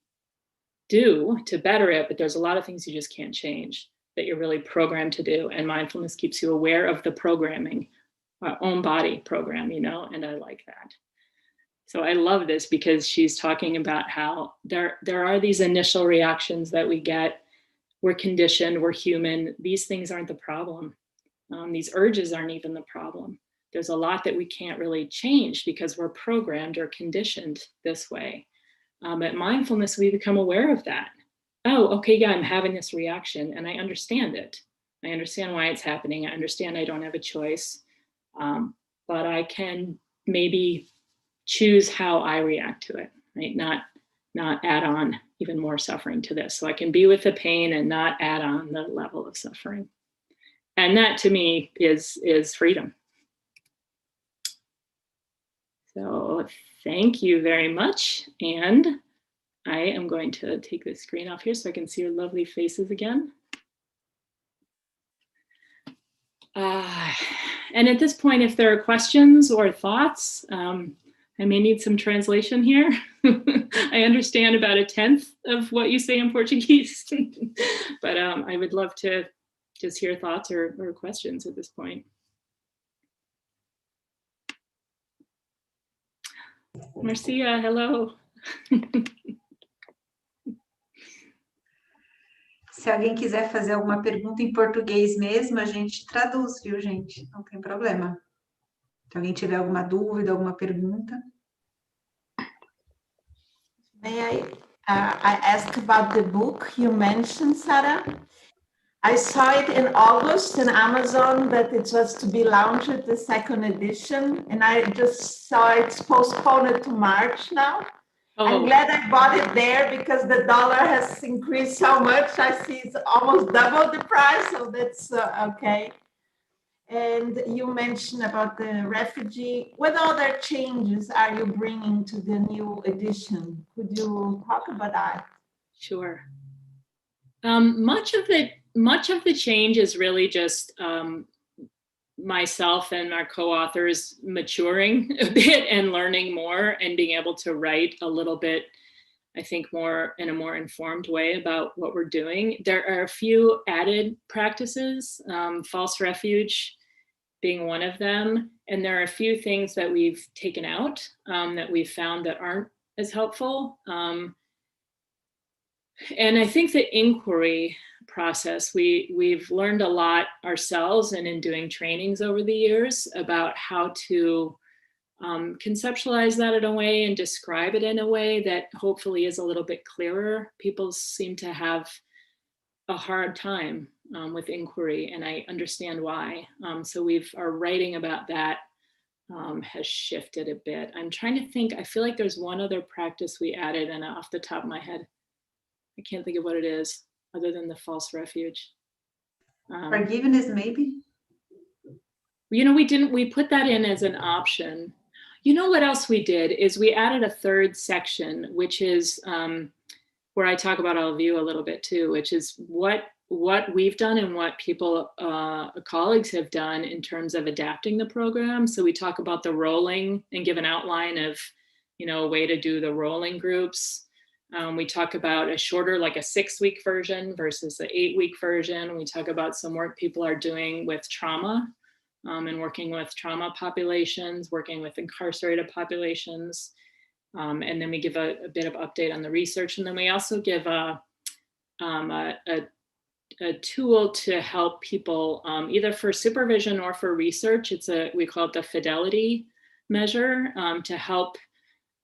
do to better it, but there's a lot of things you just can't change that you're really programmed to do. And mindfulness keeps you aware of the programming, our own body program, you know, and I like that. So I love this because she's talking about how there are these initial reactions that we get. We're conditioned, we're human. These things aren't the problem. These urges aren't even the problem. There's a lot that we can't really change because we're programmed or conditioned this way. At mindfulness, we become aware of that. Oh, okay, yeah, I'm having this reaction and I understand it. I understand why it's happening. I understand I don't have a choice, but I can maybe choose how I react to it, right? Not add on even more suffering to this. So I can be with the pain and not add on the level of suffering. And that to me is freedom. So thank you very much. And I am going to take the screen off here so I can see your lovely faces again. And at this point, if there are questions or thoughts, I may need some translation here. I understand about 1/10 of what you say in Portuguese, but I would love to just hear thoughts or questions at this point. Marcia, hello. Se alguém quiser fazer alguma pergunta em português mesmo, a gente traduz, viu, gente? Não tem problema. Se alguém tiver alguma dúvida, alguma pergunta. May I ask about the book you mentioned, Sarah? I saw it in August in Amazon that it was to be launched, the second edition, and I just saw it's postponed to March now. Oh. I'm glad I bought it there because the dollar has increased so much. I see it's almost double the price, so that's okay. And you mentioned about the refugee. What other changes are you bringing to the new edition? Could you talk about that? Sure. Much of the change is really just myself and our co-authors maturing a bit and learning more and being able to write a little bit, I think, more in a more informed way about what we're doing. There are a few added practices, false refuge being one of them. And there are a few things that we've taken out that we've found that aren't as helpful. And I think the inquiry process, we've learned a lot ourselves and in doing trainings over the years about how to conceptualize that in a way and describe it in a way that hopefully is a little bit clearer. People seem to have a hard time with inquiry, and I understand why. So our writing about that has shifted a bit. I'm trying to think, I feel like there's one other practice we added, and off the top of my head, I can't think of what it is other than the false refuge. Forgiveness, maybe? You know, we put that in as an option. You know what else we did is we added a third section, which is where I talk about all of you a little bit too, which is what we've done and what people, colleagues have done in terms of adapting the program. So we talk about the rolling and give an outline of, a way to do the rolling groups. We talk about a shorter, like a 6-week version versus the 8-week version. We talk about some work people are doing with trauma and working with trauma populations, working with incarcerated populations. And then we give a bit of update on the research. And then we also give a tool to help people either for supervision or for research. We call it the fidelity measure to help,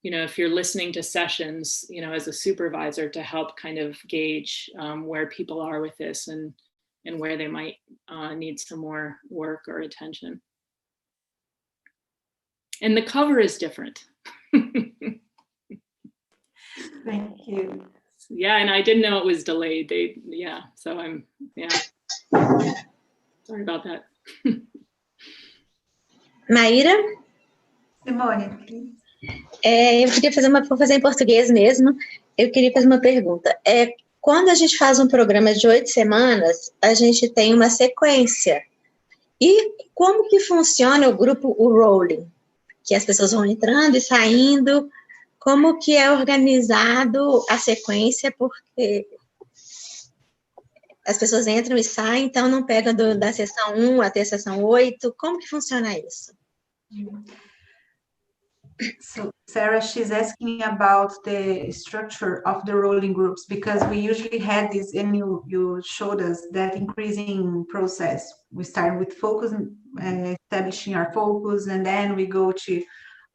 if you're listening to sessions, as a supervisor, to help kind of gauge where people are with this and where they might need some more work or attention. And the cover is different. Thank you. Yeah, and I didn't know it was delayed. So I'm sorry about that. Maíra? Simone, please. Eu queria vou fazer em português mesmo. Eu queria fazer uma pergunta. Quando a gente faz um programa de 8 semanas, a gente tem uma sequência. E como que funciona o grupo, o rolling? Que as pessoas vão entrando e saindo. Como que é organizado a sequência? Porque as pessoas entram e saem, então não pega da sessão 1 até a sessão 8. Como que funciona isso? So Sarah, she's asking about the structure of the rolling groups, because we usually had this, and you showed us that increasing process. We start with focus, establishing our focus, and then we go to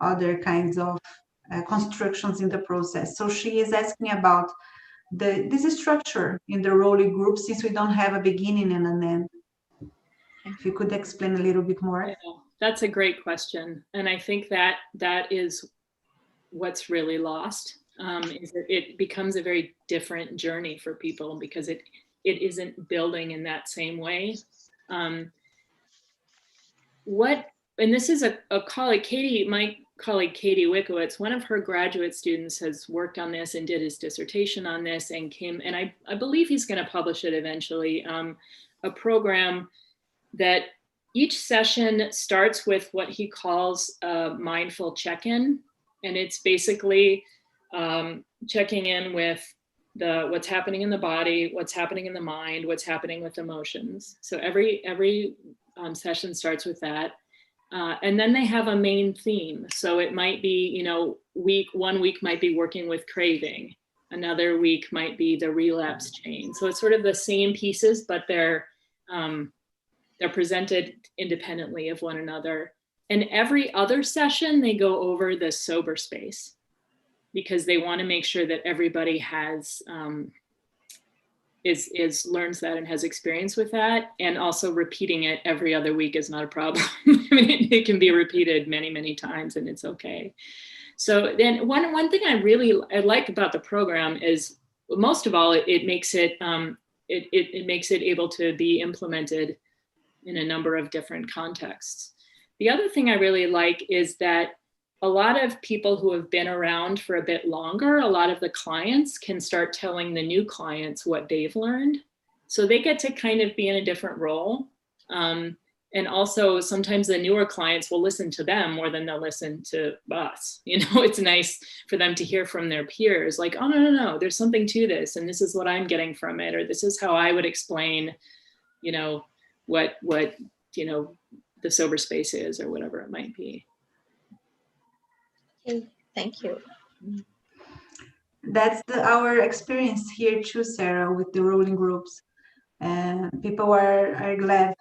other kinds of constructions in the process. So she is asking about this structure in the rolling group, since we don't have a beginning and an end. If you could explain a little bit more. Yeah, that's a great question. And I think that is what's really lost, is that it becomes a very different journey for people because it isn't building in that same way. And this is a colleague, Katie, my colleague Katie Wickowitz, one of her graduate students has worked on this and did his dissertation on this and I believe he's going to publish it eventually, a program that each session starts with what he calls a mindful check-in. And it's basically checking in with what's happening in the body, what's happening in the mind, what's happening with emotions. So every session starts with that. And then they have a main theme. So it might be, one week might be working with craving. Another week might be the relapse chain. So it's sort of the same pieces, but they're presented independently of one another. And every other session, they go over the sober space, because they want to make sure that everybody has learns that and has experience with that. And also repeating it every other week is not a problem. I mean, it can be repeated many, many times, and it's okay. So then one thing I like about the program is, most of all, it makes it makes it able to be implemented in a number of different contexts. The other thing I really like is that a lot of people who have been around for a bit longer, a lot of the clients can start telling the new clients what they've learned. So they get to kind of be in a different role. And also sometimes the newer clients will listen to them more than they'll listen to us. It's nice for them to hear from their peers, like, oh, no, there's something to this, and this is what I'm getting from it, or this is how I would explain, what the sober space is, or whatever it might be. Okay, thank you. That's our experience here too, Sarah, with the rolling groups. And people are glad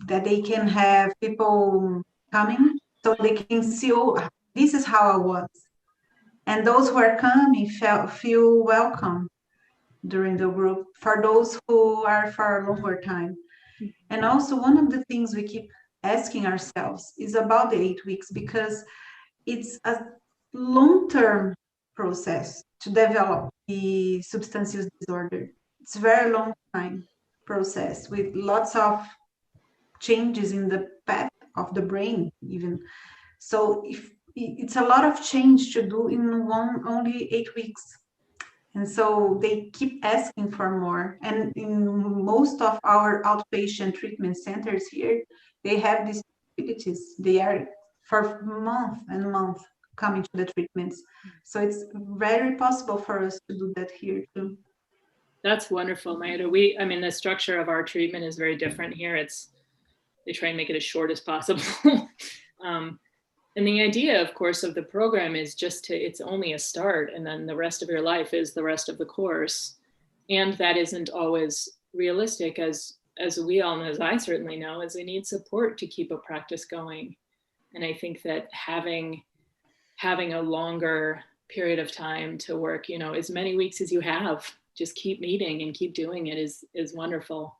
that they can have people coming so they can see, oh, this is how I was. And those who are coming feel welcome during the group, for those who are for a longer time. And also, one of the things we keep asking ourselves is about the 8 weeks, because it's a long-term process to develop the substance use disorder. It's a very long time process with lots of changes in the path of the brain even. So if it's a lot of change to do in only 8 weeks. And so they keep asking for more. And in most of our outpatient treatment centers here, they have these activities. They are for month and month coming to the treatments. So it's very possible for us to do that here too. That's wonderful, Maida. The structure of our treatment is very different here. They try and make it as short as possible. And the idea, of course, of the program is it's only a start, and then the rest of your life is the rest of the course. And that isn't always realistic, as we all know, as I certainly know, as we need support to keep a practice going. And I think that having a longer period of time to work, as many weeks as you have, just keep meeting and keep doing it is wonderful.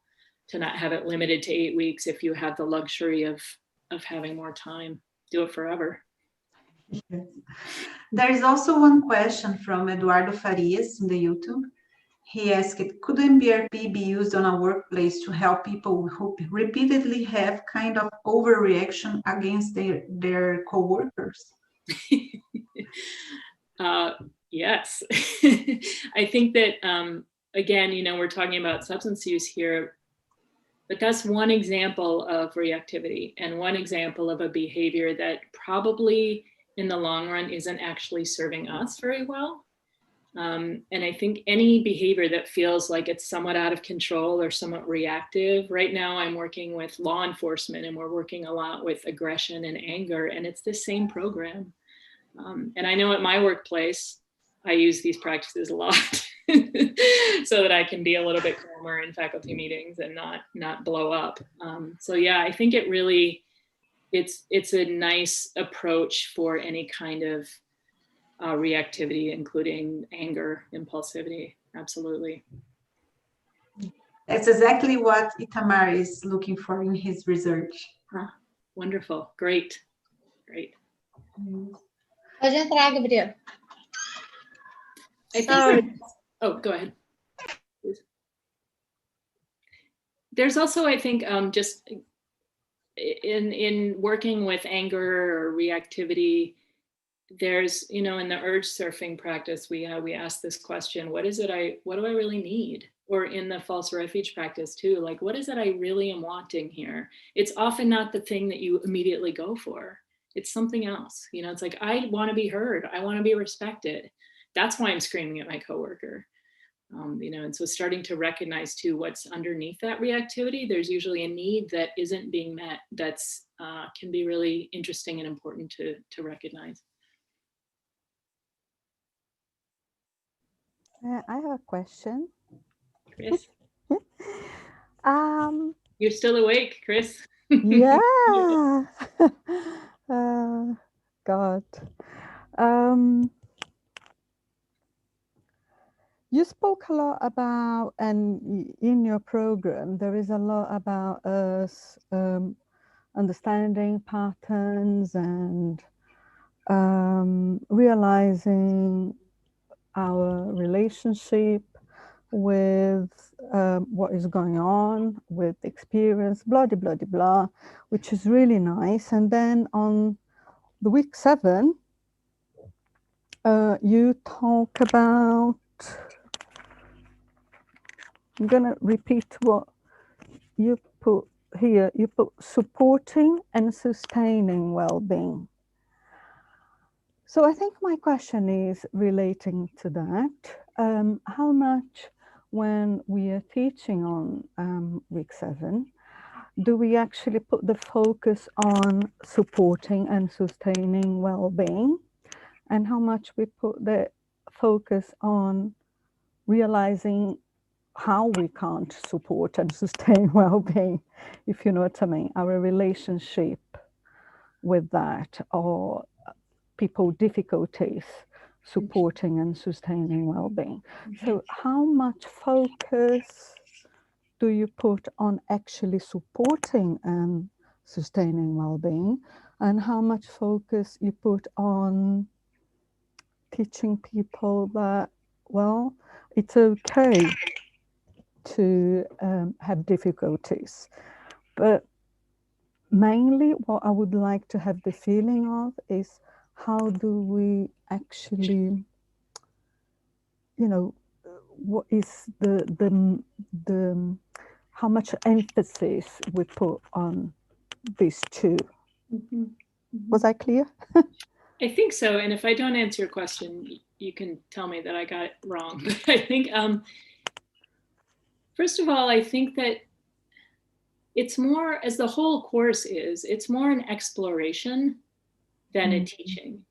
To not have it limited to 8 weeks if you have the luxury of having more time. Do it forever. Yes. There is also one question from Eduardo Farias in the YouTube. He asked, could MBRP be used on a workplace to help people who repeatedly have kind of overreaction against their co-workers? Yes. I think that, again, we're talking about substance use here, but that's one example of reactivity and one example of a behavior that probably in the long run isn't actually serving us very well. And I think any behavior that feels like it's somewhat out of control or somewhat reactive. Right now I'm working with law enforcement, and we're working a lot with aggression and anger, and it's the same program. And I know at my workplace, I use these practices a lot so that I can be a little bit calmer in faculty meetings and not blow up. So yeah, I think it really, it's a nice approach for any kind of reactivity, including anger, impulsivity. Absolutely. That's exactly what Itamar is looking for in his research. Wonderful. Great. Pode entrar, Gabriel. Go ahead. There's also, I think, just in working with anger or reactivity, there's, in the urge surfing practice, we ask this question, what do I really need? Or in the false refuge practice too, like, what is it I really am wanting here? It's often not the thing that you immediately go for. It's something else. You know, it's like, I want to be heard. I want to be respected. That's why I'm screaming at my coworker. You know, and so starting to recognize too what's underneath that reactivity. There's usually a need that isn't being met. That's can be really interesting and important to recognize. I have a question. Chris, you're still awake, Chris. Yeah. God. You spoke a lot about, and in your program, there is a lot about us understanding patterns and realizing our relationship with what is going on with experience, blah, blah, blah, blah, which is really nice. And then on the week 7, you talk about, I'm going to repeat what you put here. You put supporting and sustaining well-being. So I think my question is relating to that. How much, when we are teaching on week 7, do we actually put the focus on supporting and sustaining well-being? And how much we put the focus on realizing how we can't support and sustain well-being, if you know what I mean, our relationship with that, or people difficulties supporting and sustaining well-being. So how much focus do you put on actually supporting and sustaining well-being, and how much focus you put on teaching people that, well, it's okay to have difficulties, but mainly what I would like to have the feeling of is, how do we actually, you know, what is the how much emphasis we put on these two? Mm-hmm. Mm-hmm. Was I clear? I think so. And if I don't answer your question, you can tell me that I got it wrong. But I think, first of all, I think that it's more, as the whole course is, it's more an exploration than a teaching.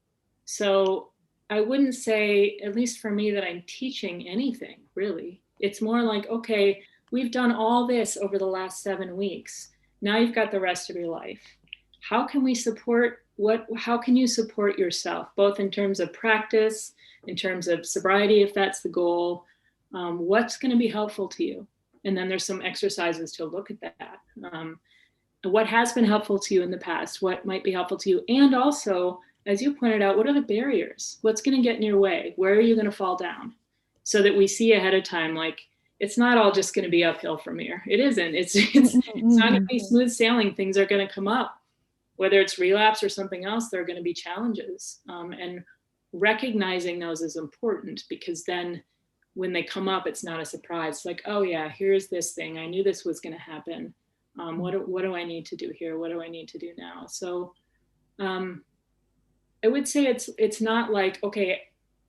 So I wouldn't say, at least for me, that I'm teaching anything, really. It's more like, okay, we've done all this over the last 7 weeks. Now you've got the rest of your life. How can we support how can you support yourself, both in terms of practice, in terms of sobriety, if that's the goal, what's going to be helpful to you? And then there's some exercises to look at that. What has been helpful to you in the past? What might be helpful to you? And also, as you pointed out, what are the barriers? What's going to get in your way? Where are you going to fall down? So that we see ahead of time, like, it's not all just going to be uphill from here. It isn't. It's not going to be smooth sailing. Things are going to come up. Whether it's relapse or something else, there are going to be challenges. And recognizing those is important, because then when they come up, it's not a surprise. It's like, oh yeah, here's this thing. I knew this was going to happen. What do I need to do here? What do I need to do now? So I would say it's not like, okay,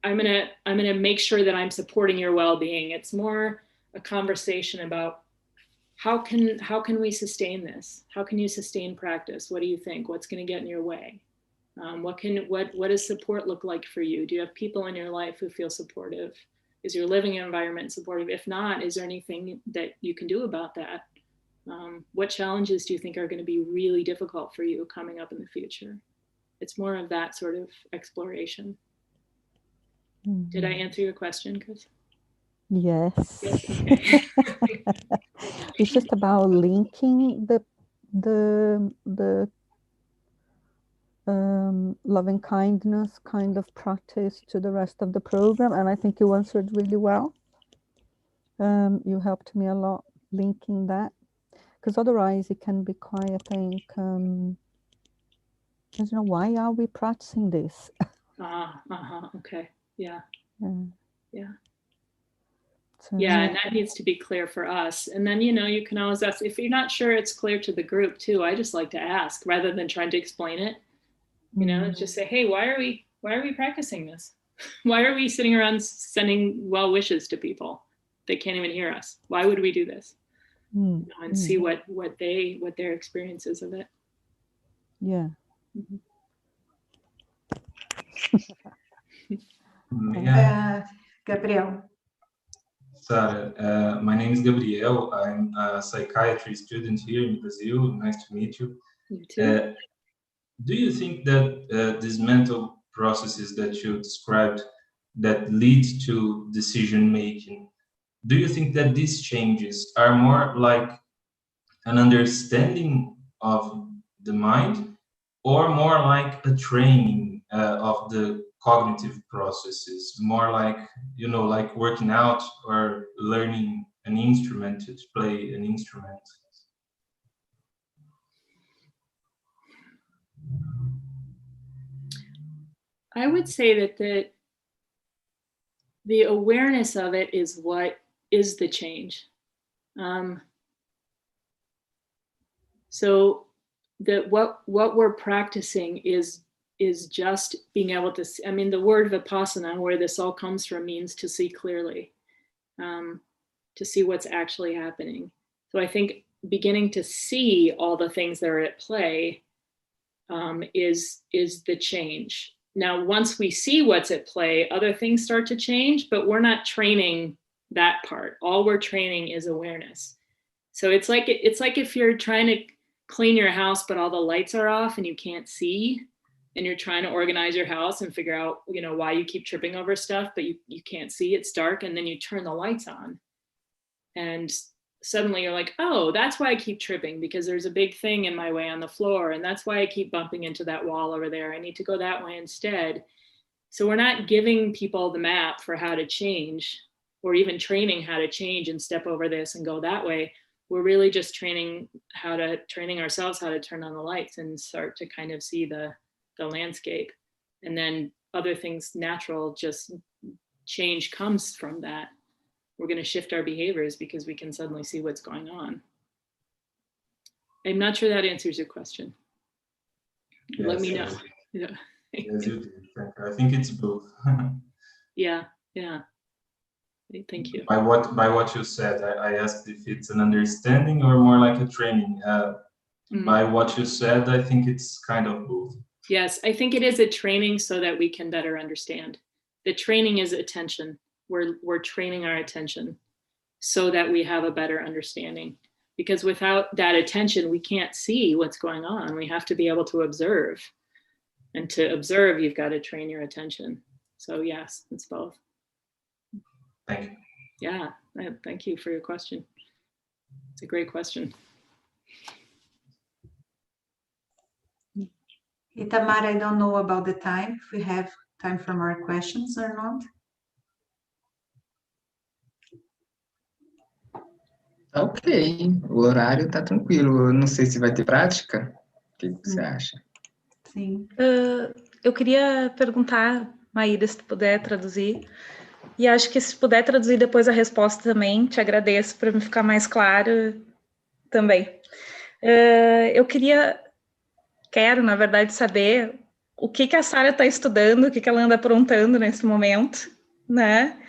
I'm gonna make sure that I'm supporting your well-being. It's more a conversation about how can we sustain this? How can you sustain practice? What do you think? What's going to get in your way? What does support look like for you? Do you have people in your life who feel supportive? Is your living environment supportive? If not, is there anything that you can do about that? What challenges do you think are going to be really difficult for you coming up in the future? It's more of that sort of exploration. Mm-hmm. Did I answer your question, Chris? Yes. Okay. It's just about linking the loving kindness kind of practice to the rest of the program, and I think you answered really well. You helped me a lot linking that, because otherwise it can be quite, I think, you know, why are we practicing this? Okay. Yeah. Yeah. So, yeah, and that needs to be clear for us. And then, you know, you can always ask, if you're not sure it's clear to the group too, I just like to ask rather than trying to explain it. You know, just say, hey, why are we practicing this? Why are we sitting around sending well wishes to people that can't even hear us? Why would we do this? You know, and see what their experience is of it. Yeah. Gabriel. Sarah, my name is Gabriel. I'm a psychiatry student here in Brazil. Nice to meet you. You too. Do you think that these mental processes that you described that lead to decision making, do you think that these changes are more like an understanding of the mind, or more like a training of the cognitive processes, more like, you know, like working out or learning an instrument, to play an instrument? I would say that the awareness of it is what is the change. So that what we're practicing is just being able to see. I mean, the word vipassana, where this all comes from, means to see clearly, to see what's actually happening. So I think beginning to see all the things that are at play is the change. Now, once we see what's at play, other things start to change, but we're not training that part. All we're training is awareness. So it's like if you're trying to clean your house, but all the lights are off and you can't see, and you're trying to organize your house and figure out, you know, why you keep tripping over stuff, but you can't see, it's dark, and then you turn the lights on. And suddenly you're like, oh, that's why I keep tripping, because there's a big thing in my way on the floor, and that's why I keep bumping into that wall over there. I need to go that way instead. So we're not giving people the map for how to change, or even training how to change and step over this and go that way. We're really just training ourselves how to turn on the lights and start to kind of see the landscape. And then other things, natural, just change comes from that. We're going to shift our behaviors because we can suddenly see what's going on. I'm not sure that answers your question. Yes, let me know. Yeah. Yes, you did. I think it's both. Yeah. Thank you. By what you said, I asked if it's an understanding or more like a training. By what you said, I think it's kind of both. Yes, I think it is a training so that we can better understand. The training is attention. We're training our attention so that we have a better understanding. Because without that attention, we can't see what's going on. We have to be able to observe. And to observe, you've got to train your attention. So yes, it's both. Thank you. Yeah, thank you for your question. It's a great question. Itamar, I don't know about the time, if we have time for more questions or not. Ok, o horário tá tranquilo. Eu não sei se vai ter prática. O que você acha? Sim. Eu queria perguntar, Maíra, se tu puder traduzir. E acho que se puder traduzir depois a resposta também, te agradeço, para me ficar mais claro também. Eu quero, na verdade, saber o que a Sarah está estudando, o que ela anda aprontando nesse momento, né?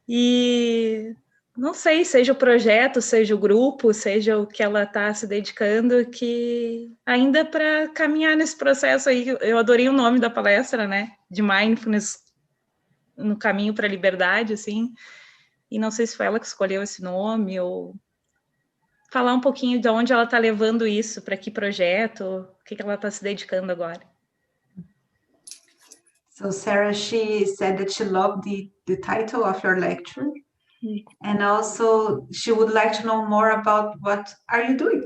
E não sei, seja o projeto, seja o grupo, seja o que ela está se dedicando, que ainda para caminhar nesse processo aí, eu adorei o nome da palestra, né? De Mindfulness no caminho para a liberdade, assim, e não sei se foi ela que escolheu esse nome, ou falar um pouquinho de onde ela está levando isso, para que projeto, o que ela está se dedicando agora. So Sarah, she said that she loved the title of your lecture, and also she would like to know more about what are you doing,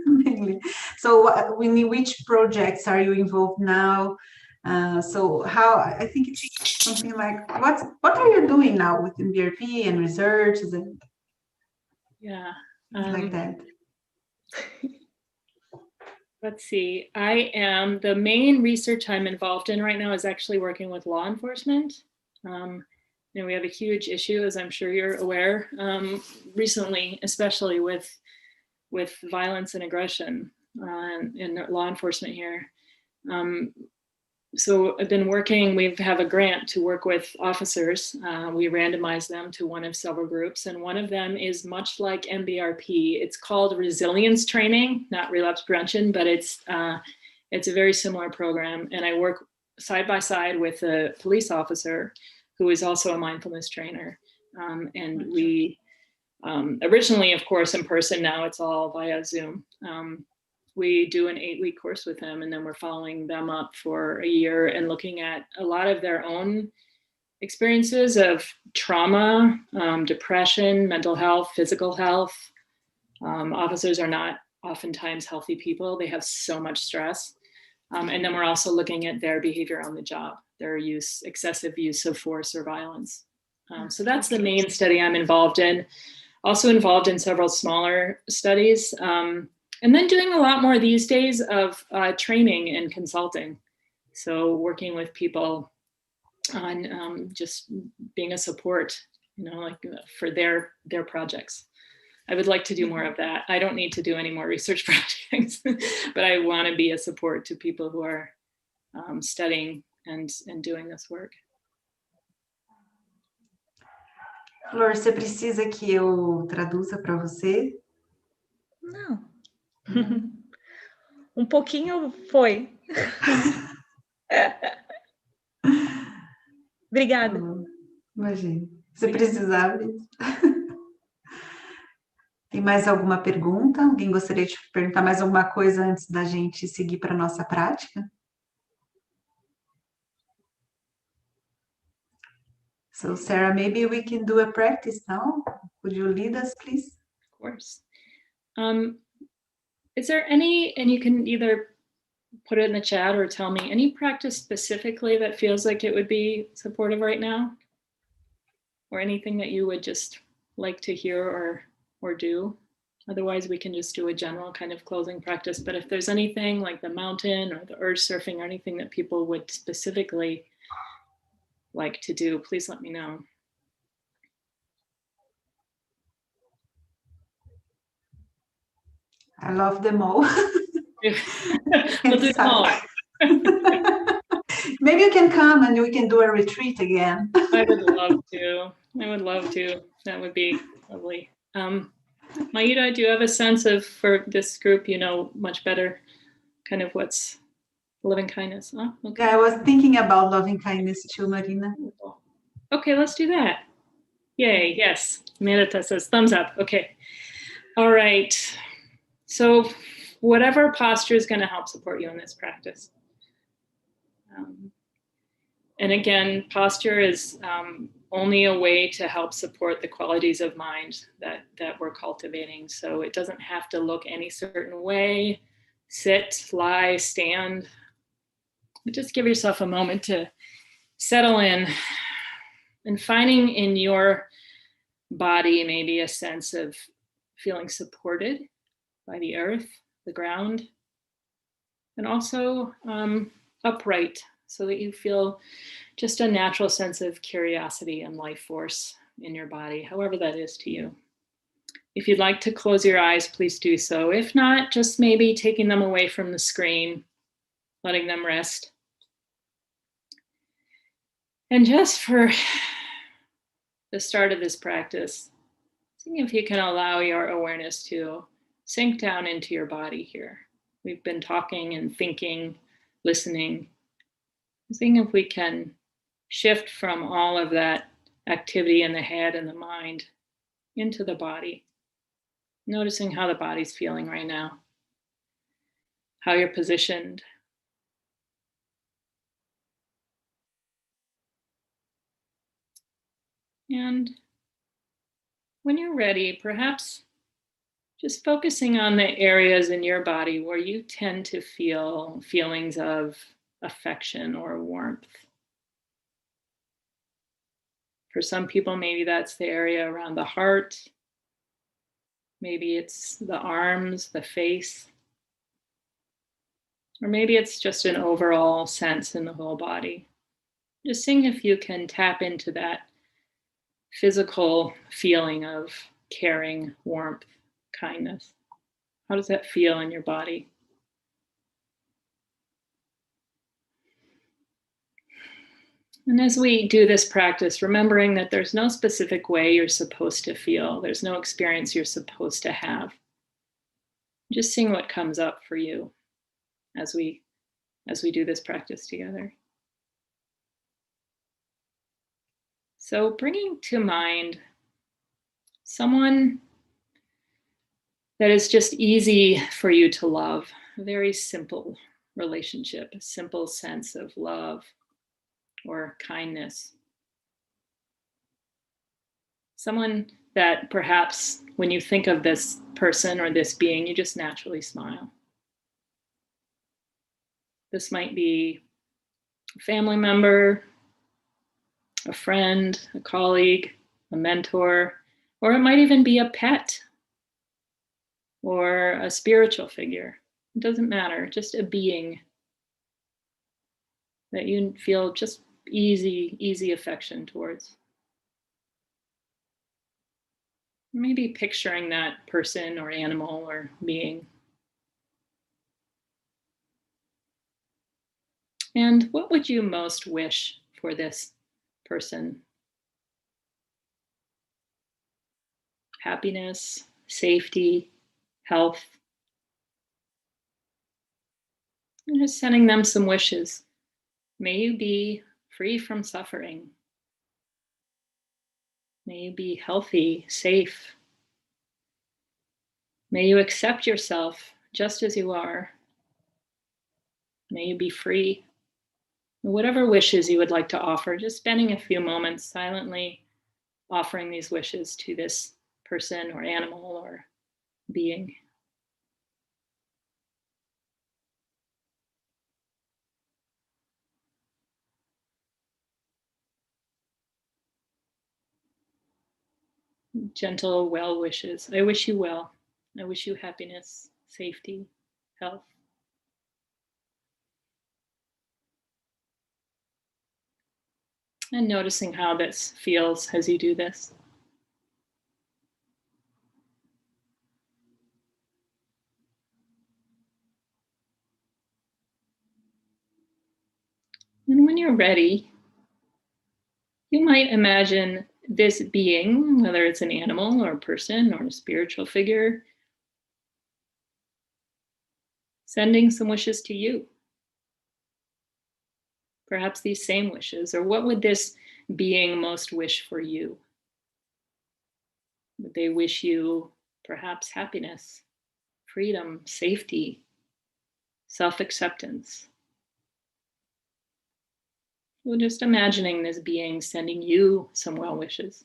mainly. So in which projects are you involved now? So how, I think it's something like, what are you doing now with MBRP and research and like that? Let's see, the main research I'm involved in right now is actually working with law enforcement. You know, we have a huge issue, as I'm sure you're aware, recently, especially with violence and aggression in law enforcement here. So I've been working, we have a grant to work with officers. We randomize them to one of several groups, and one of them is much like MBRP. It's called resilience training, not relapse prevention, but it's a very similar program. And I work side by side with a police officer who is also a mindfulness trainer. And we originally, of course, in person, now it's all via Zoom. We do an 8-week course with them, and then we're following them up for a year and looking at a lot of their own experiences of trauma, depression, mental health, physical health. Officers are not oftentimes healthy people. They have so much stress. And then we're also looking at their behavior on the job, their excessive use of force or violence. So that's the main study I'm involved in. Also involved in several smaller studies. And then doing a lot more these days of training and consulting. So working with people on just being a support, like for their projects. I would like to do more of that. I don't need to do any more research projects, but I want to be a support to people who are studying and doing this work. Flor, você precisa que eu traduza para você? Não. Um pouquinho foi. Obrigada. Imagina. Você precisava. Tem mais alguma pergunta? Alguém gostaria de perguntar mais alguma coisa antes da gente seguir para a nossa prática? So, Sarah, maybe we can do a practice now. Would you lead us, please? Of course. Is there any, and you can either put it in the chat or tell me, any practice specifically that feels like it would be supportive right now? Or anything that you would just like to hear or do? Otherwise, we can just do a general kind of closing practice. But if there's anything like the mountain or the earth surfing or anything that people would specifically like to do, please let me know. I love them all. We'll do them all. Maybe you can come and we can do a retreat again. I would love to. I would love to. That would be lovely. Maida, do you have a sense of, for this group, much better kind of what's loving kindness? Oh, okay. Yeah, I was thinking about loving kindness too, Marina. Okay, let's do that. Yay, yes. Merita says thumbs up. Okay. All right. So whatever posture is going to help support you in this practice. And again, posture is only a way to help support the qualities of mind that we're cultivating. So it doesn't have to look any certain way. Sit, lie, stand. But just give yourself a moment to settle in and finding in your body maybe a sense of feeling supported by the earth, the ground, and also upright, so that you feel just a natural sense of curiosity and life force in your body, however that is to you. If you'd like to close your eyes, please do so. If not, just maybe taking them away from the screen, letting them rest. And just for the start of this practice, seeing if you can allow your awareness to sink down into your body here. We've been talking and thinking, listening. Seeing if we can shift from all of that activity in the head and the mind into the body. Noticing how the body's feeling right now, how you're positioned. And when you're ready, perhaps just focusing on the areas in your body where you tend to feel feelings of affection or warmth. For some people, maybe that's the area around the heart. Maybe it's the arms, the face. Or maybe it's just an overall sense in the whole body. Just seeing if you can tap into that physical feeling of caring, warmth, kindness. How does that feel in your body? And as we do this practice, remembering that there's no specific way you're supposed to feel, there's no experience you're supposed to have. Just seeing what comes up for you as we do this practice together. So bringing to mind someone that is just easy for you to love, a very simple relationship, a simple sense of love or kindness. Someone that perhaps when you think of this person or this being, you just naturally smile. This might be a family member, a friend, a colleague, a mentor, or it might even be a pet or a spiritual figure. It doesn't matter, just a being that you feel just easy affection towards. Maybe picturing that person or animal or being. And what would you most wish for this person? Happiness, safety, health. And just sending them some wishes. May you be free from suffering. May you be healthy, safe. May you accept yourself just as you are. May you be free. Whatever wishes you would like to offer, just spending a few moments silently offering these wishes to this person or animal or being. Gentle well wishes. I wish you well. I wish you happiness, safety, health. And noticing how this feels as you do this. And when you're ready, you might imagine this being, whether it's an animal or a person or a spiritual figure, sending some wishes to you. Perhaps these same wishes, or what would this being most wish for you? Would they wish you perhaps happiness, freedom, safety, self-acceptance? Well, just imagining this being sending you some well wishes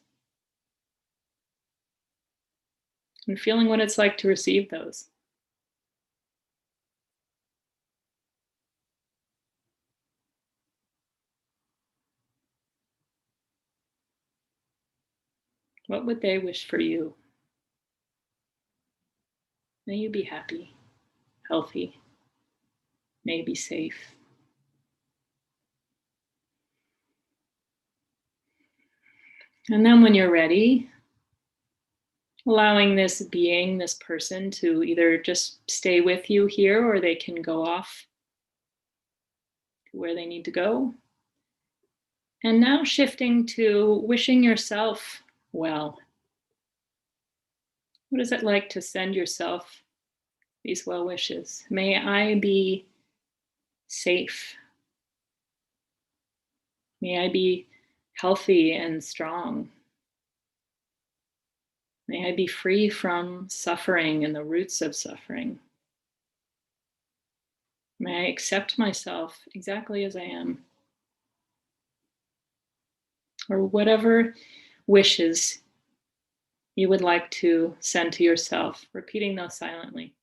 and feeling what it's like to receive those. What would they wish for you? May you be happy, healthy, may you be safe. And then when you're ready, allowing this being, this person, to either just stay with you here or they can go off to where they need to go. And now shifting to wishing yourself well. What is it like to send yourself these well wishes? May I be safe. May I be healthy and strong. May I be free from suffering and the roots of suffering. May I accept myself exactly as I am. Or whatever wishes you would like to send to yourself, repeating those silently.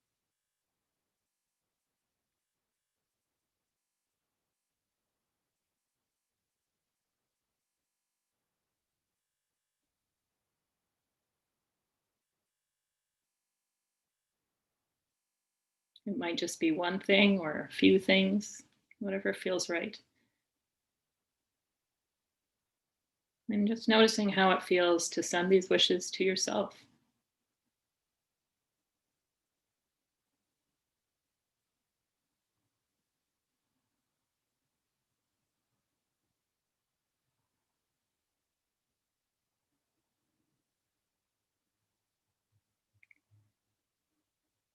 It might just be one thing or a few things, whatever feels right. And just noticing how it feels to send these wishes to yourself.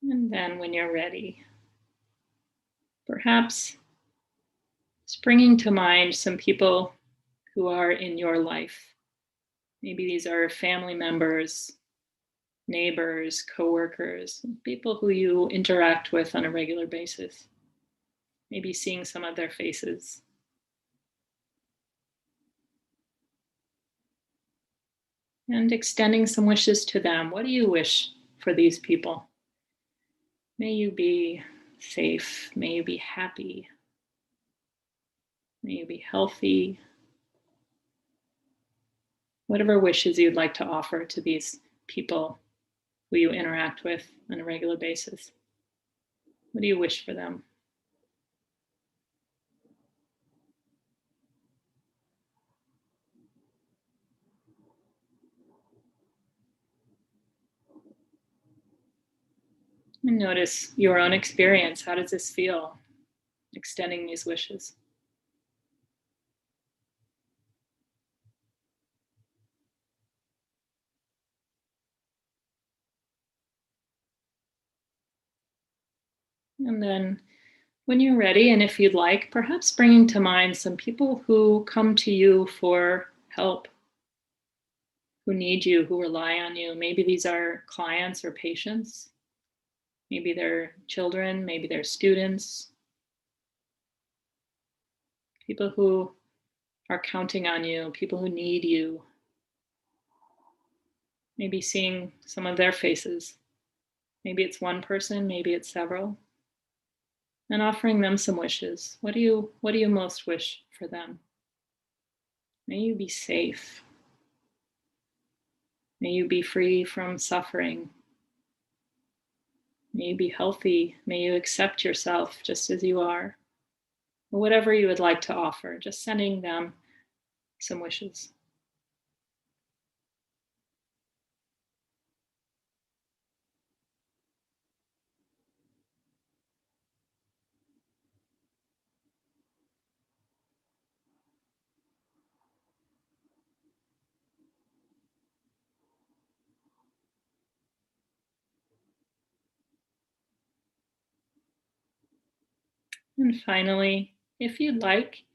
And then when you're ready, perhaps bringing to mind some people who are in your life. Maybe these are family members, neighbors, coworkers, people who you interact with on a regular basis. Maybe seeing some of their faces. And extending some wishes to them. What do you wish for these people? May you be safe. May you be happy. May you be healthy. Whatever wishes you'd like to offer to these people who you interact with on a regular basis. What do you wish for them? And notice your own experience. How does this feel? Extending these wishes. And then when you're ready, and if you'd like, perhaps bringing to mind some people who come to you for help, who need you, who rely on you. Maybe these are clients or patients. Maybe they're children, maybe they're students. People who are counting on you, people who need you. Maybe seeing some of their faces. Maybe it's one person, maybe it's several. And offering them some wishes. What do you most wish for them? May you be safe. May you be free from suffering. May you be healthy. May you accept yourself just as you are. Or whatever you would like to offer, just sending them some wishes. And finally, if you'd like,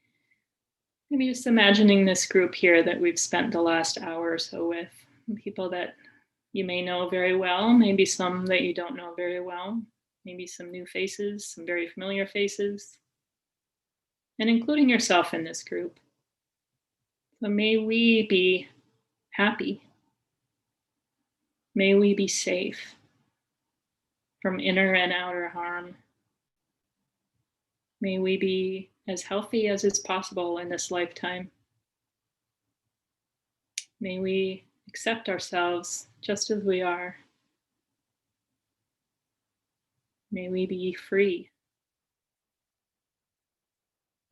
maybe just imagining this group here that we've spent the last hour or so with, people that you may know very well, maybe some that you don't know very well, maybe some new faces, some very familiar faces, and including yourself in this group. So may we be happy. May we be safe from inner and outer harm. May we be as healthy as is possible in this lifetime. May we accept ourselves just as we are. May we be free.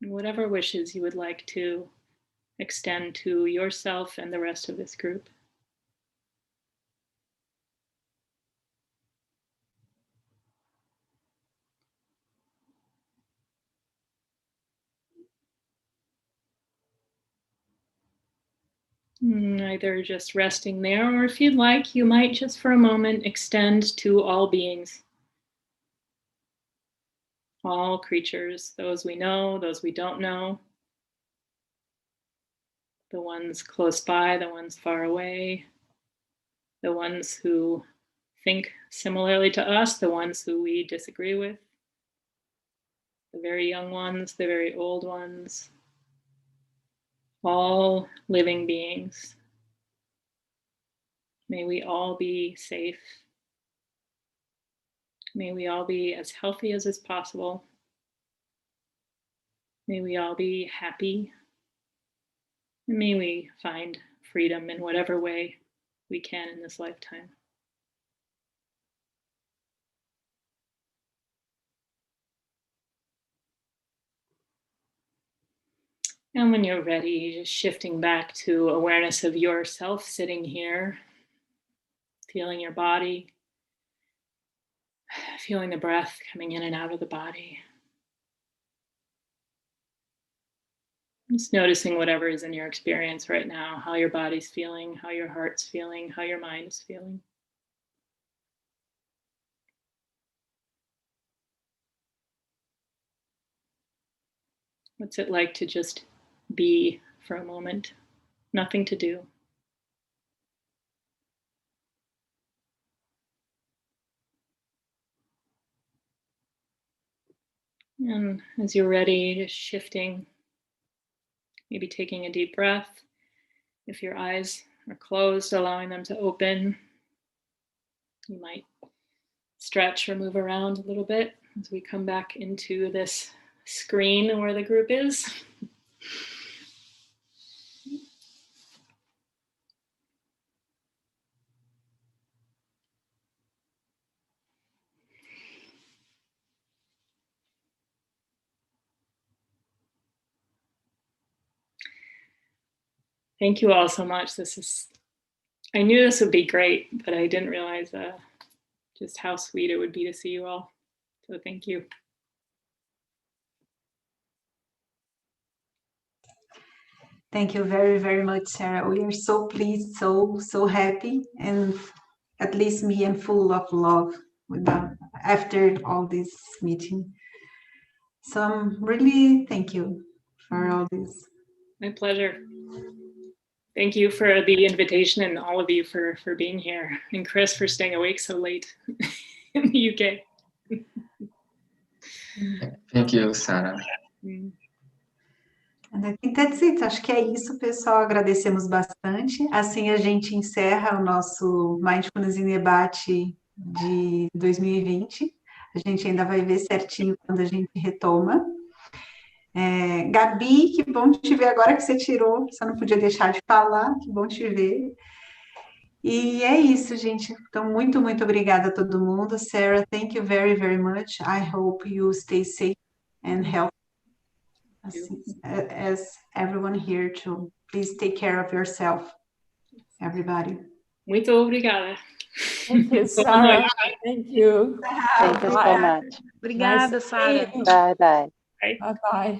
And whatever wishes you would like to extend to yourself and the rest of this group. Either just resting there, or if you'd like, you might just for a moment extend to all beings, all creatures, those we know, those we don't know, the ones close by, the ones far away, the ones who think similarly to us, the ones who we disagree with, the very young ones, the very old ones, all living beings. May we all be safe. May we all be as healthy as is possible. May we all be happy. And may we find freedom in whatever way we can in this lifetime. And when you're ready, just shifting back to awareness of yourself sitting here, feeling your body, feeling the breath coming in and out of the body. Just noticing whatever is in your experience right now, how your body's feeling, how your heart's feeling, how your mind is feeling. What's it like to just be for a moment? Nothing to do. And as you're ready, just shifting, maybe taking a deep breath. If your eyes are closed, allowing them to open. You might stretch or move around a little bit as we come back into this screen where the group is. Thank you all so much. I knew this would be great, but I didn't realize just how sweet it would be to see you all. So thank you. Thank you very, very much, Sarah. We are so pleased, so happy, and at least me, and full of love with them after all this meeting. So I'm really thank you for all this. My pleasure. Thank you for the invitation, and all of you for being here, and Chris for staying awake so late in the UK. Thank you, Sarah. And I think that's it. Acho que é isso, pessoal. Agradecemos bastante. Assim a gente encerra o nosso Mindfulness em Debate de 2020. A gente ainda vai ver certinho quando a gente retoma. Gabi, que bom te ver agora que você tirou. Você não podia deixar de falar. Que bom te ver. E é isso, gente. Então, muito, muito obrigada a todo mundo. Sarah, thank you very, very much. I hope you stay safe and healthy. As everyone here too. Please take care of yourself, everybody. Muito obrigada. Thank you, Sarah. Thank you. Thank you so much. Obrigada, Sarah. Bye bye. Bye bye.